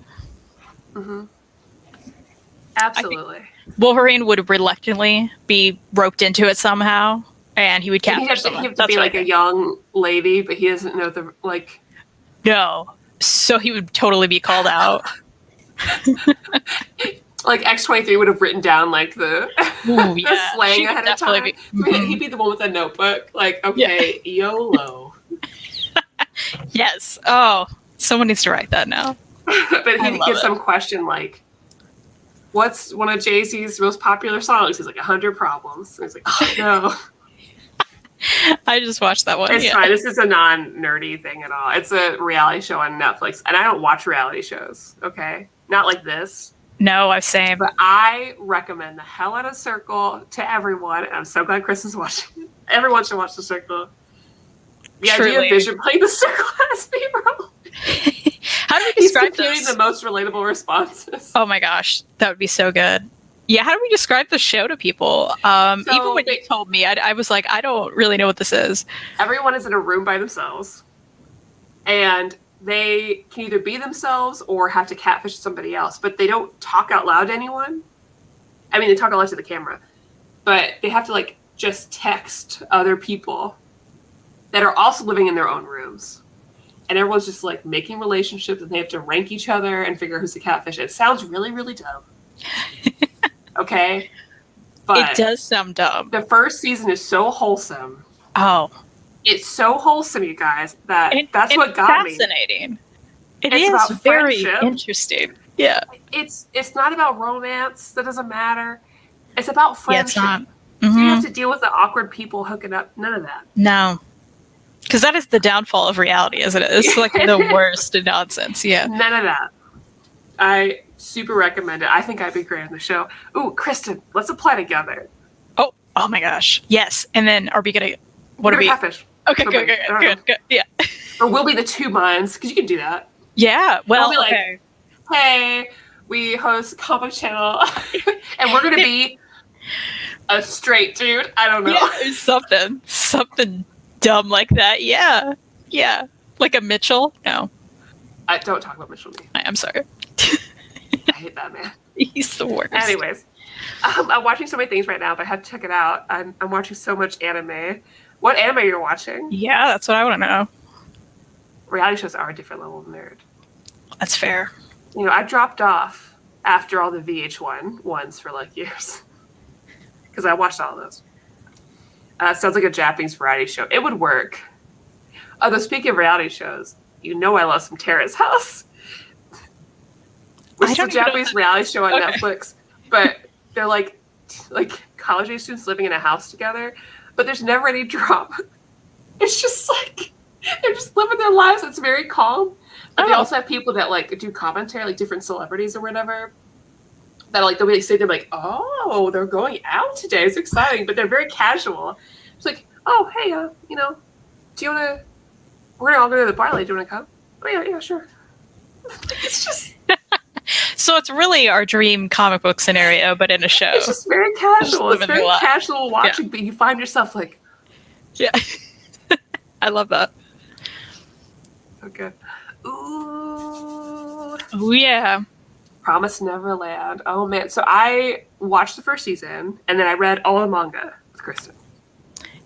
Mm-hmm. Absolutely. Wolverine would reluctantly be roped into it somehow, and he would catfish someone. He'd have to be like a young lady, but he doesn't know the like. No, so he would totally be called out. Like X-23 would have written down like the slang ahead of time. He'd be the one with a notebook. Like, okay, YOLO. Yes. Oh, someone needs to write that now. But he'd get some question like, what's one of Jay-Z's most popular songs? He's like, 100 Problems. And he's like, oh, no. I just watched that one. It's fine. This is a non-nerdy thing at all. It's a reality show on Netflix. And I don't watch reality shows, okay? Not like this. No, I'm same. But I recommend the hell out of Circle to everyone. And I'm so glad Chris is watching. Everyone should watch The Circle. The idea of Vision playing The Circle has me, bro. How do we describe this? He's the most relatable responses. Oh my gosh, that would be so good. Yeah, how do we describe the show to people? Even when you told me, I was like, I don't really know what this is. Everyone is in a room by themselves, and they can either be themselves or have to catfish somebody else, but they don't talk out loud to anyone. I mean, they talk out loud to the camera, but they have to like just text other people that are also living in their own rooms. And everyone's just like making relationships, and they have to rank each other and figure out who's the catfish. It sounds really, really dumb. Okay? But it does sound dumb. The first season is so wholesome. Oh. It's so wholesome, you guys, that's what got me. Fascinating. It's about very friendship. Interesting. Yeah. It's not about romance. That doesn't matter. It's about friendship. Yeah, it's not. So you have to deal with the awkward people hooking up. None of that. No. Because that is the downfall of reality, isn't it? It's like the worst nonsense. Yeah. None of that. I super recommend it. I think I'd be great on the show. Ooh, Kristan, let's apply together. Oh my gosh. Yes. And then are we going to... What are we... Catfish. Okay, good. Yeah. Or we'll be the two minds, because you can do that. Yeah. Well, I'll be like, hey, we host a comic channel, and we're going to be a straight dude. I don't know. Yeah, something dumb like that. Yeah. Like a Mitchell. No. I don't talk about Mitchell. I'm sorry. I hate that man. He's the worst. Anyways, I'm watching so many things right now, but I have to check it out. I'm watching so much anime. What anime are you watching? Yeah, that's what I want to know. Reality shows are a different level of nerd. That's fair. You know, I dropped off after all the VH1 ones for like years. Because I watched all of those. Sounds like a Japanese variety show. It would work. Although, speaking of reality shows, you know I love some Terrace House. Which is a Japanese reality show on Netflix. But they're like college age students living in a house together. But there's never any drama. It's just like, they're just living their lives. It's very calm. But they also have people that like do commentary, like different celebrities or whatever. That like they'll be sitting there like, oh, they're going out today. It's exciting, but they're very casual. It's like, oh, hey, you know, do you want to? We're gonna all go to the bar later. Do you want to come? Oh yeah, sure. It's just. So it's really our dream comic book scenario, but in a show. It's just very casual. It's very casual watching, but you find yourself like, yeah, I love that. Okay. Ooh. Oh yeah. Promised Neverland. Oh man. So I watched the first season and then I read all the manga with Kristan.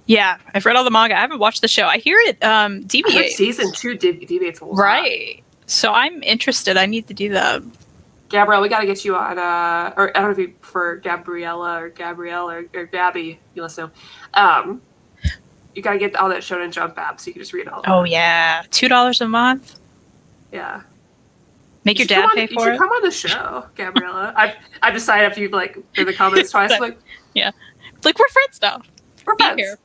Yeah, I've read all the manga. I haven't watched the show. I hear it deviates. Season 2 deviates a lot. Right. So I'm interested. I need to do that. Gabrielle, we got to get you on, or I don't know if you prefer Gabriella or Gabrielle or Gabby, you listen to. You got to get all that Shonen Jump app so you can just read all of it. Oh, yeah. $2 a month? Yeah. Make your dad pay for You should it. come on the show, Gabriella. I've decided after you've like in the comments twice, like, yeah, like we're friends now. We're Be friends. here.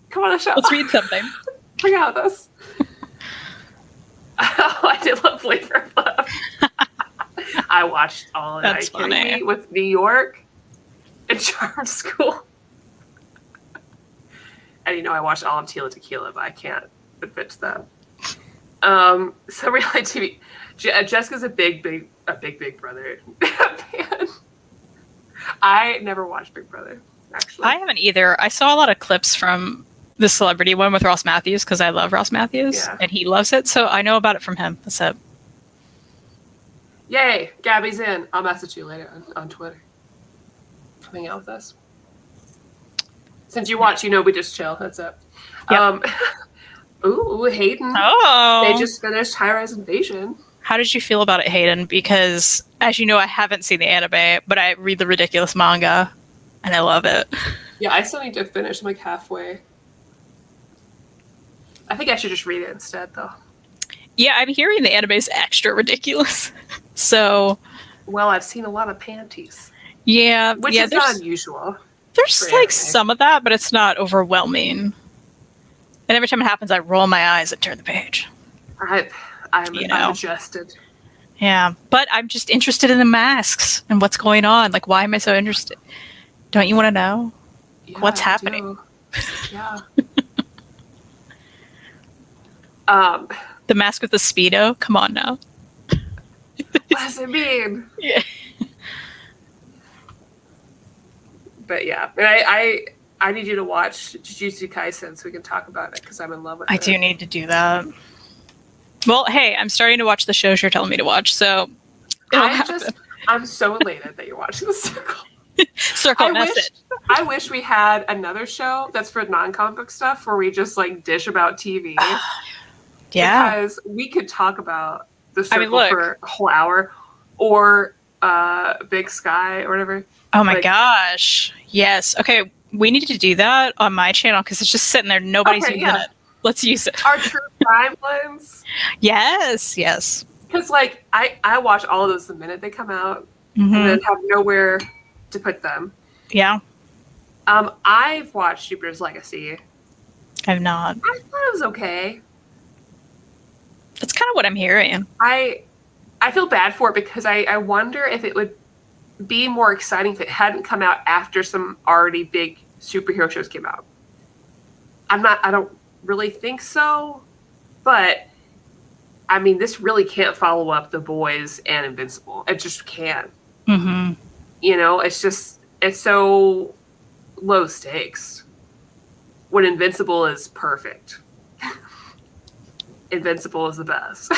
Come on the show. Let's read something. Hang out with us. Oh, I did love Flavor of Love. I watched all of That's it. Are you kidding funny. me? With New York and Charm School. And you know I watched all of Tila Tequila, but I can't admit to that. So reality TV. Jessica's a big brother fan. I never watched Big Brother, actually. I haven't either. I saw a lot of clips from the celebrity one with Ross Matthews because I love Ross Matthews and he loves it, so I know about it from him. That's it. Yay, Gabby's in. I'll message you later on Twitter. Hang out with us. Since you watch, you know we just chill. That's it. Yep. Ooh, Hayden. Oh. They just finished High Rise Invasion. How did you feel about it, Hayden? Because, as you know, I haven't seen the anime, but I read the ridiculous manga, and I love it. Yeah, I still need to finish. I'm like halfway. I think I should just read it instead, though. Yeah, I'm hearing the anime is extra ridiculous. So... Well, I've seen a lot of panties. Yeah. Which is not unusual. There's like anime. some of that, but it's not overwhelming. And every time it happens, I roll my eyes and turn the page. I'm adjusted. Yeah, but I'm just interested in the masks and what's going on. Like, why am I so interested? Don't you want to know what's happening? Yeah. The mask with the Speedo? Come on now. What does it mean? Yeah. But yeah, and I need you to watch Jujutsu Kaisen so we can talk about it because I'm in love with it. I do need to do that. Well, hey, I'm starting to watch the shows you're telling me to watch, so I'm so elated that you're watching The Circle. Circle message. I wish we had another show that's for non-comic book stuff where we just like dish about TV. Yeah. Because we could talk about The Circle for a whole hour or Big Sky or whatever. Oh my gosh. Yes. Okay, we need to do that on my channel because it's just sitting there. Nobody's using it. Let's use it. Our true crime ones. Yes. Because like I watch all of those the minute they come out and then have nowhere to put them. Yeah. I've watched Jupiter's Legacy. I've not. I thought it was okay. That's kind of what I'm hearing. I feel bad for it because I wonder if it would be more exciting if it hadn't come out after some already big superhero shows came out. I don't really think so, but I mean, this really can't follow up The Boys and Invincible. It just can't. Mm-hmm. You know, it's so low stakes when Invincible is perfect. Invincible is the best.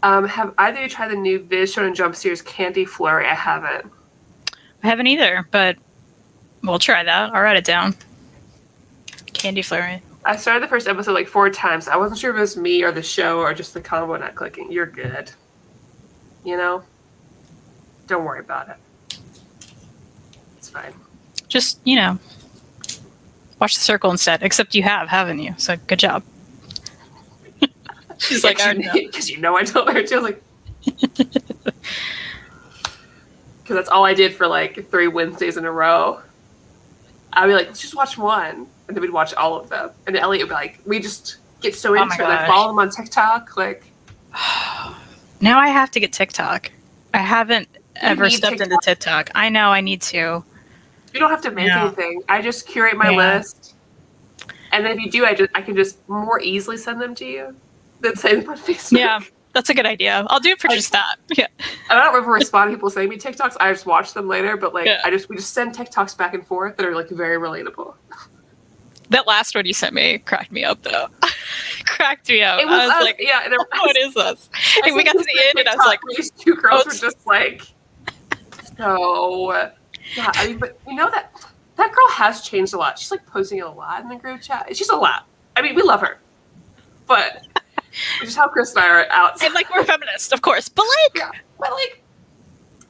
Have either of you tried the new Viz Shonen Jump series Candy Flurry? I haven't. I haven't either, but we'll try that. I'll write it down. Candy Flurry. I started the first episode like 4 times. I wasn't sure if it was me or the show or just the combo not clicking. You're good. You know? Don't worry about it. It's fine. Just, watch The Circle instead. Except you have, haven't you? So good job. She's like, because I told her to. I was like, because that's all I did for like 3 Wednesdays in a row. I'd be like, let's just watch one, and then we'd watch all of them. And Elliot would be like, we just get so into it. I follow them on TikTok. Like, now I have to get TikTok. I haven't ever stepped into TikTok. I know I need to. You don't have to make anything. I just curate my list, and then if you do, I can just more easily send them to you than send them on Facebook. Yeah, that's a good idea. I'll do it for just that. Yeah. I don't ever respond to people sending me TikToks. I just watch them later, but like we just send TikToks back and forth that are like very relatable. That last one you sent me cracked me up though. Cracked me up. It was I was like, what is this? And we got to the end and I was like, these 2 girls were just like, so yeah, I mean, but you know that girl has changed a lot. She's like posting it a lot in the group chat. She's a lot. I mean, we love her, but just how Chris and I are out. And like, we're feminists, of course, but like,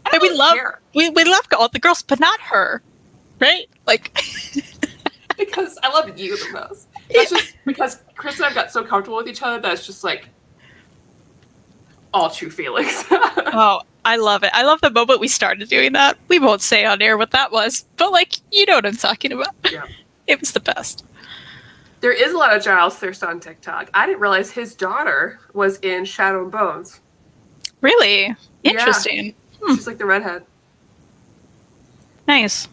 I we love all the girls, but not her, right? Like, because I love you the most. That's just because Chris and I've got so comfortable with each other that it's just like all true feelings. Oh, I love it. I love the moment we started doing that. We won't say on air what that was, but like, you know what I'm talking about. Yeah. It was the best. There is a lot of Giles thirst on TikTok. I didn't realize his daughter was in Shadow and Bones. Really? Interesting. Yeah. She's like the redhead. Nice.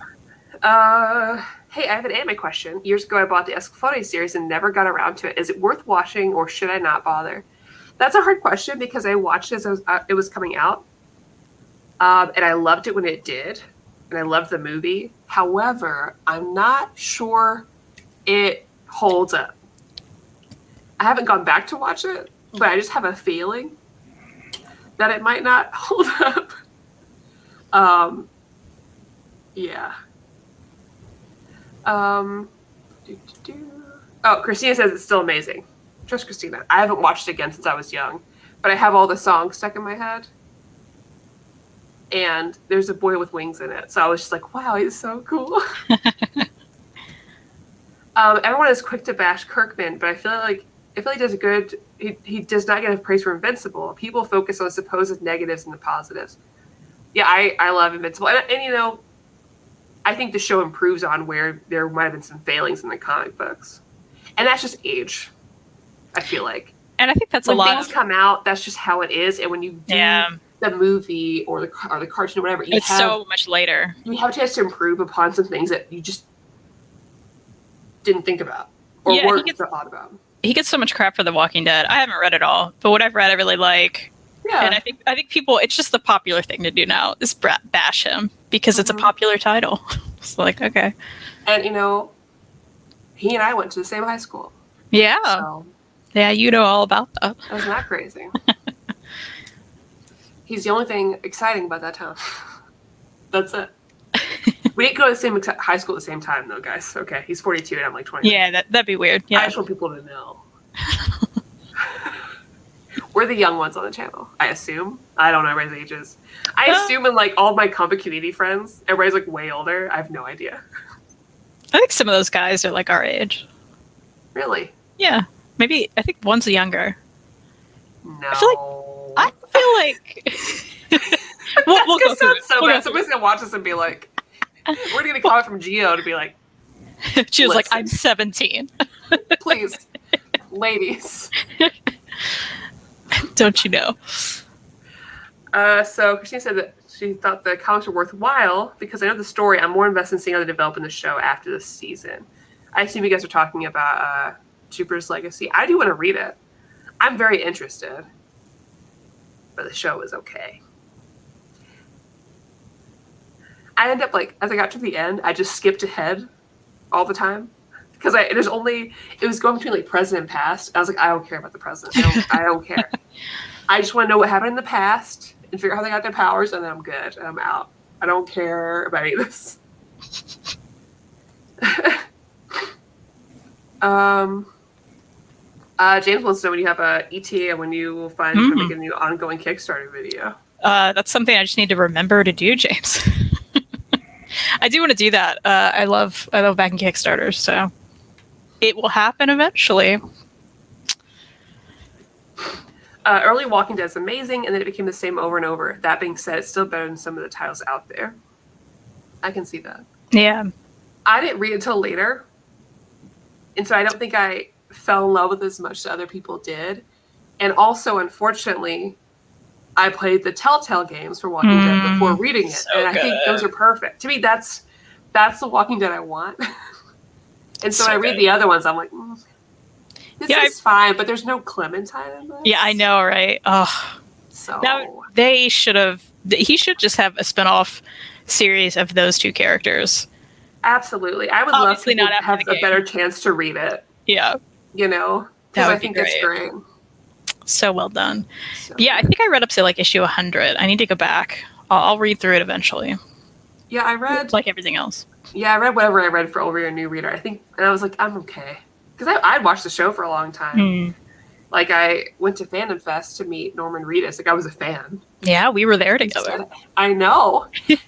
Hey, I have an anime question. Years ago, I bought the Escaflowne series and never got around to it. Is it worth watching, or should I not bother? That's a hard question because I watched it as it was coming out, and I loved it when it did, and I loved the movie. However, I'm not sure it holds up. I haven't gone back to watch it, but I just have a feeling that it might not hold up. Yeah. Oh, Christina says it's still amazing. Trust Christina. I haven't watched it again since I was young, but I have all the songs stuck in my head. And there's a boy with wings in it, so I was just like, "Wow, he's so cool." Everyone is quick to bash Kirkman, but I feel like he does a good. He does not get enough praise for Invincible. People focus on supposed negatives and the positives. Yeah, I love Invincible, and you know, I think the show improves on where there might have been some failings in the comic books, and that's just age. I feel like, and I think that's when a lot. Things come out, that's just how it is, and when you do the movie or the cartoon or whatever, it's so much later. You have a chance to improve upon some things that you just didn't think about or weren't thought about. He gets so much crap for The Walking Dead. I haven't read it all, but what I've read, I really like. Yeah, and I think people, it's just the popular thing to do now is bash him because it's a popular title. It's like, okay. And you know, he and I went to the same high school. Yeah. So, yeah, you know all about that. That's not crazy. He's the only thing exciting about that town. That's it. We didn't go to the same high school at the same time, though, guys. Okay, he's 42 and I'm like 20. Yeah, that'd be weird. Yeah. I just want people to know. We're the young ones on the channel, I assume. I don't know everybody's ages. I assume in like all my Compa community friends, everybody's like way older. I have no idea. I think some of those guys are like our age. Really? Yeah. Maybe, I think one's younger. No. I feel like we'll go through it. Somebody's gonna watch this and be like, we're gonna call it from Geo to be like, she was like, I'm 17. Please, ladies. Don't you know? So Christine said that she thought the comics were worthwhile because I know the story. I'm more invested in seeing how they develop in the show after this season. I assume you guys are talking about Jupiter's Legacy. I do want to read it. I'm very interested. But the show is okay. I end up like, as I got to the end, I just skipped ahead all the time. Because it was going between like present and past. I was like, I don't care about the present. I don't care. I just want to know what happened in the past and figure out how they got their powers, and then I'm good. And I'm out. I don't care about any of this. James wants to know when you have a ETA and when you will find to make a new ongoing Kickstarter video. That's something I just need to remember to do, James. I do want to do that. I love backing Kickstarters, so it will happen eventually. Early Walking Dead is amazing, and then it became the same over and over. That being said, it's still better than some of the titles out there. I can see that. Yeah. I didn't read it until later, and so I don't think I fell in love with it as much as other people did. And also, unfortunately, I played the Telltale games for Walking Dead before reading it, and I think those are perfect. To me, that's the Walking Dead I want. And so when I read the other ones, I'm like, this is fine, but there's no Clementine in this. Yeah, I know, right? Oh, so now he should just have a spin-off series of those two characters. Absolutely. I would love to have a better chance to read it. Yeah. You know? Because I think it's great. So well done. Yeah, I think I read up to like issue 100. I need to go back. I'll read through it eventually. Yeah, I read like everything else. Yeah, I read whatever I read for Over Your New Reader. I think, and I was like, I'm okay. Because I'd watched the show for a long time. Like, I went to Fandom Fest to meet Norman Reedus. Like, I was a fan. Yeah, we were there together. I know.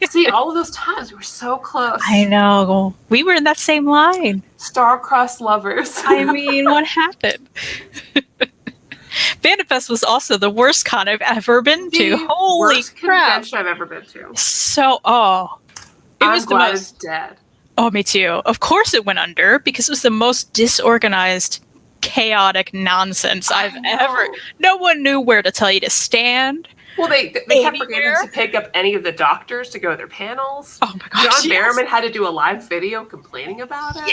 See, all of those times, we were so close. I know. We were in that same line. Star-crossed lovers. I mean, what happened? Fandom Fest was also the worst con I've ever been to. Holy worst crap! convention I've ever been to. So, it was the glad most. It's dead. Oh, me too. Of course, it went under because it was the most disorganized, chaotic nonsense I've ever. No one knew where to tell you to stand. Well, they kept forgetting to pick up any of the doctors to go to their panels. Oh my gosh! John Barrowman had to do a live video complaining about it.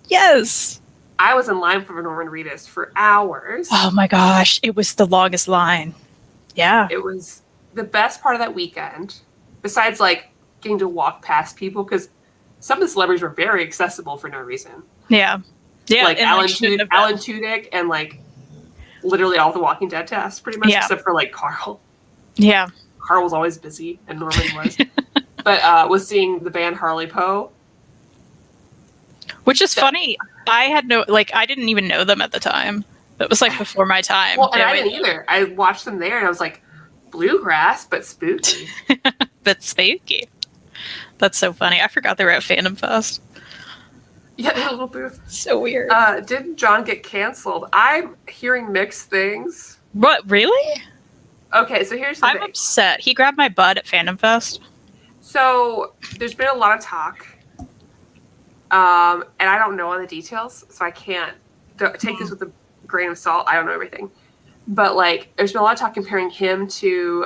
Yes. I was in line for Norman Reedus for hours. Oh my gosh, it was the longest line. Yeah. It was the best part of that weekend, besides like getting to walk past people, because some of the celebrities were very accessible for no reason. Yeah. Like Alan Tudyk and like literally all the Walking Dead cast, pretty much, except for like Carl. Yeah. Carl was always busy, and Norman was. But was seeing the band Harley Poe. Which is funny. I didn't even know them at the time. It was like before my time. Well, and I didn't either. I watched them there and I was like, bluegrass, but spooky. But spooky. That's so funny. I forgot they were at Fandom Fest. Yeah, they had a little booth. So weird. Did John get canceled? I'm hearing mixed things. What, really? Okay, so here's the thing. I'm upset. He grabbed my butt at Fandom Fest. So there's been a lot of talk. And I don't know all the details, so I can't take this with a grain of salt. I don't know everything. But, like, there's been a lot of talk comparing him to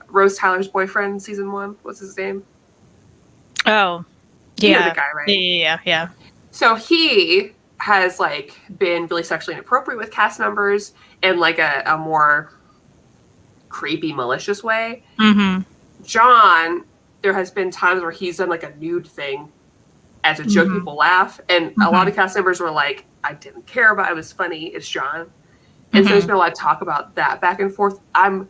Rose Tyler's boyfriend, season 1. What's his name? Oh, yeah. You know the guy, right? Yeah. So he has, like, been really sexually inappropriate with cast members in, like, a more creepy, malicious way. Mm-hmm. John, there has been times where he's done, like, a nude thing as a joke. People laugh, and a lot of cast members were like, I didn't care about it, it was funny, it's John. And so there's been a lot of talk about that back and forth. I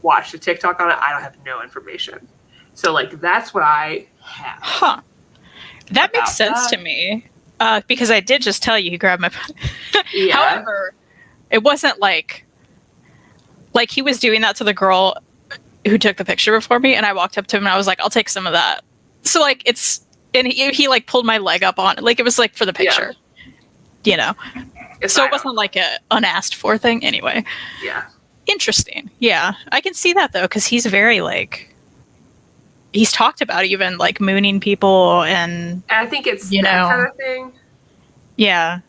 watched a TikTok on it. I don't have no information. So like that's what I have. Huh. That makes sense to me. Because I did just tell you he grabbed my Yeah. However, it wasn't like he was doing that to the girl who took the picture before me, and I walked up to him and I was like, I'll take some of that. So like and he like pulled my leg up on it. Like it was like for the picture. You know. So it wasn't like a unasked for thing anyway. Yeah. Interesting. Yeah. I can see that though, because he's very like he's talked about even like mooning people and I think it's that kind of thing. Yeah.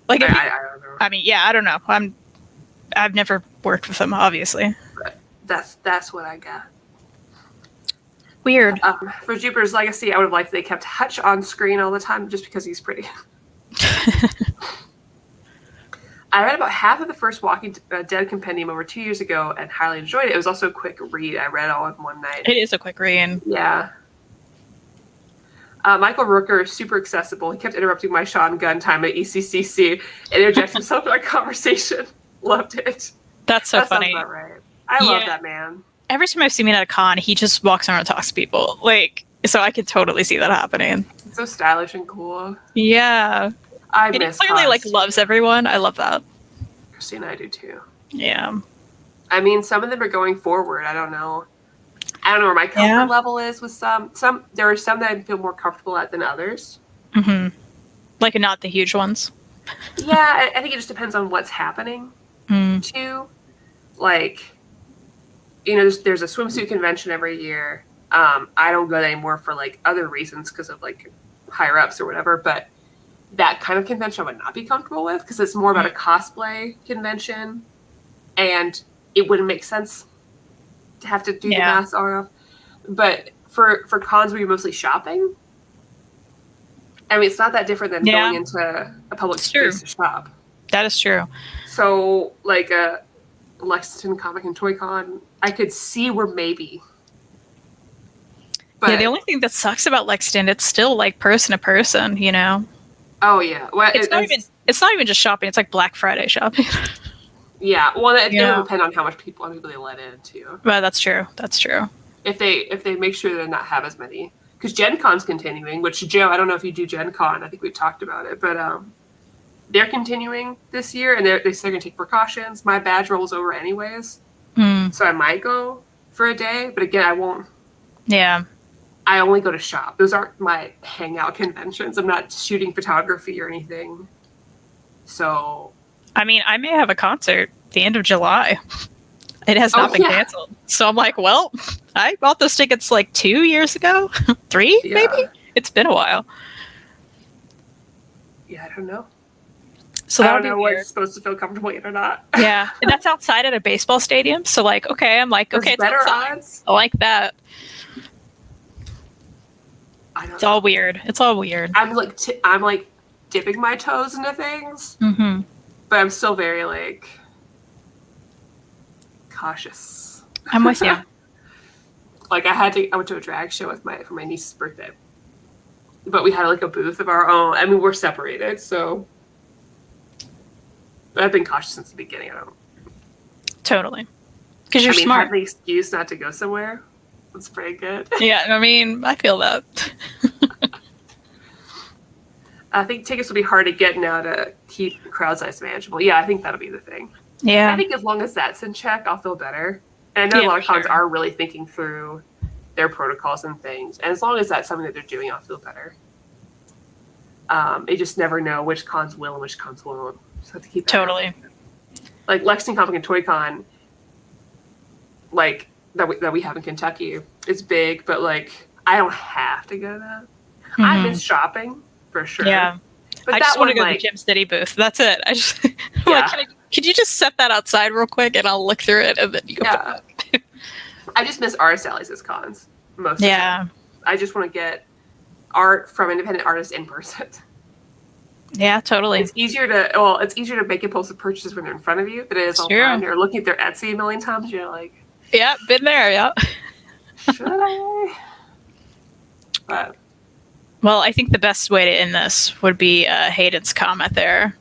Like I don't know. I mean, yeah, I don't know. I've never worked with him, obviously. But that's what I got. Weird. For Jupiter's Legacy, I would have liked they kept Hutch on screen all the time just because he's pretty. I read about half of the first Walking Dead compendium over 2 years ago and highly enjoyed it. It was also a quick read. I read it all in one night. It is a quick read. Yeah. Michael Rooker is super accessible. He kept interrupting my Sean Gunn time at ECCC and interjected himself in our conversation. Loved it. That's so funny. Sounds about right. I love that man. Every time I've seen him at a con, he just walks around and talks to people. Like, so I could totally see that happening. It's so stylish and cool. Yeah. I and miss he clearly cons. like loves everyone. I love that. Christina, I do too. Yeah. I mean, some of them are going forward. I don't know where my comfort level is with some. There are some that I feel more comfortable at than others. Mm-hmm. Like not the huge ones. Yeah, I think it just depends on what's happening too. Like, you know, there's a swimsuit convention every year. I don't go there anymore for like other reasons because of like higher ups or whatever. But that kind of convention I would not be comfortable with because it's more about a cosplay convention, and it wouldn't make sense to have to do the mask on. But for cons where you're mostly shopping, I mean, it's not that different than going into a public space to shop. That is true. So, like a Lexington Comic and Toy Con, I could see where maybe. But, yeah, the only thing that sucks about Lexington, it's still like person to person, you know? Oh, yeah. Well, it's not even just shopping. It's like Black Friday shopping. Yeah. Well, it will depend on how much people they let in, too. Well, that's true. That's true. If they make sure they not have as many. Because Gen Con's continuing, which, Joe, I don't know if you do Gen Con. I think we've talked about it. But they're continuing this year, and they're going to take precautions. My badge rolls over anyways. So I might go for a day. But again, I won't. Yeah. I only go to shop. Those aren't my hangout conventions. I'm not shooting photography or anything. So I mean, I may have a concert the end of July. It has not been canceled. So I'm like, well, I bought those tickets like 2 years ago. 3, maybe? It's been a while. Yeah, I don't know. So I that don't would be know weird. what's supposed to feel comfortable yet or not. Yeah. And that's outside at a baseball stadium. So like, okay, I'm like, okay, There's better it's outside. odds. I like that. It's all weird. It's all weird. I'm like dipping my toes into things, but I'm still very like cautious. I'm with you. Like I went to a drag show for my niece's birthday, but we had like a booth of our own. I mean, we're separated, so. But I've been cautious since the beginning. Totally. Because you're smart. Having the excuse not to go somewhere. That's pretty good. Yeah, I mean, I feel that. I think tickets will be hard to get now to keep crowd size manageable. Yeah, I think that'll be the thing. Yeah. I think as long as that's in check, I'll feel better. And I know a lot of cons are really thinking through their protocols and things. And as long as that's something that they're doing, I'll feel better. You just never know which cons will and which cons won't. So have to keep that totally. Like Lexington Comic and Toy Con, like that we have in Kentucky, it's big, but like I don't have to go to that. I miss shopping for sure. Yeah, but I just want to go to the Gem City booth. That's it. I just could you just set that outside real quick and I'll look through it and then you go back. I just miss artist alleys as cons most. Of the time. I just want to get art from independent artists in person. Yeah, totally. It's easier to make impulsive purchases when they're in front of you than it is online. You're looking at their Etsy a million times. You're like, yeah, been there. Yeah. Should I? But well, I think the best way to end this would be Hayden's comment there.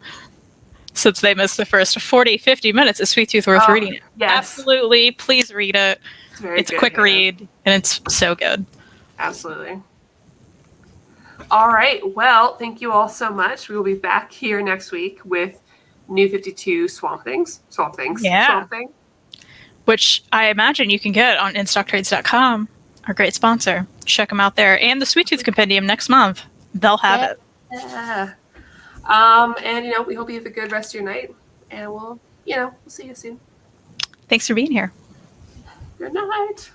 Since they missed the first 40, 50 minutes of Sweet Tooth worth reading. Yes. Absolutely. Please read it. It's a quick read and it's so good. Absolutely. All right. Well, thank you all so much. We will be back here next week with New 52 Swamp Things. Yeah. Swamp Thing. Which I imagine you can get on InStockTrades.com, our great sponsor. Check them out there. And the Sweet Tooth Compendium next month. They'll have it. Yeah. And, we hope you have a good rest of your night. And we'll see you soon. Thanks for being here. Good night.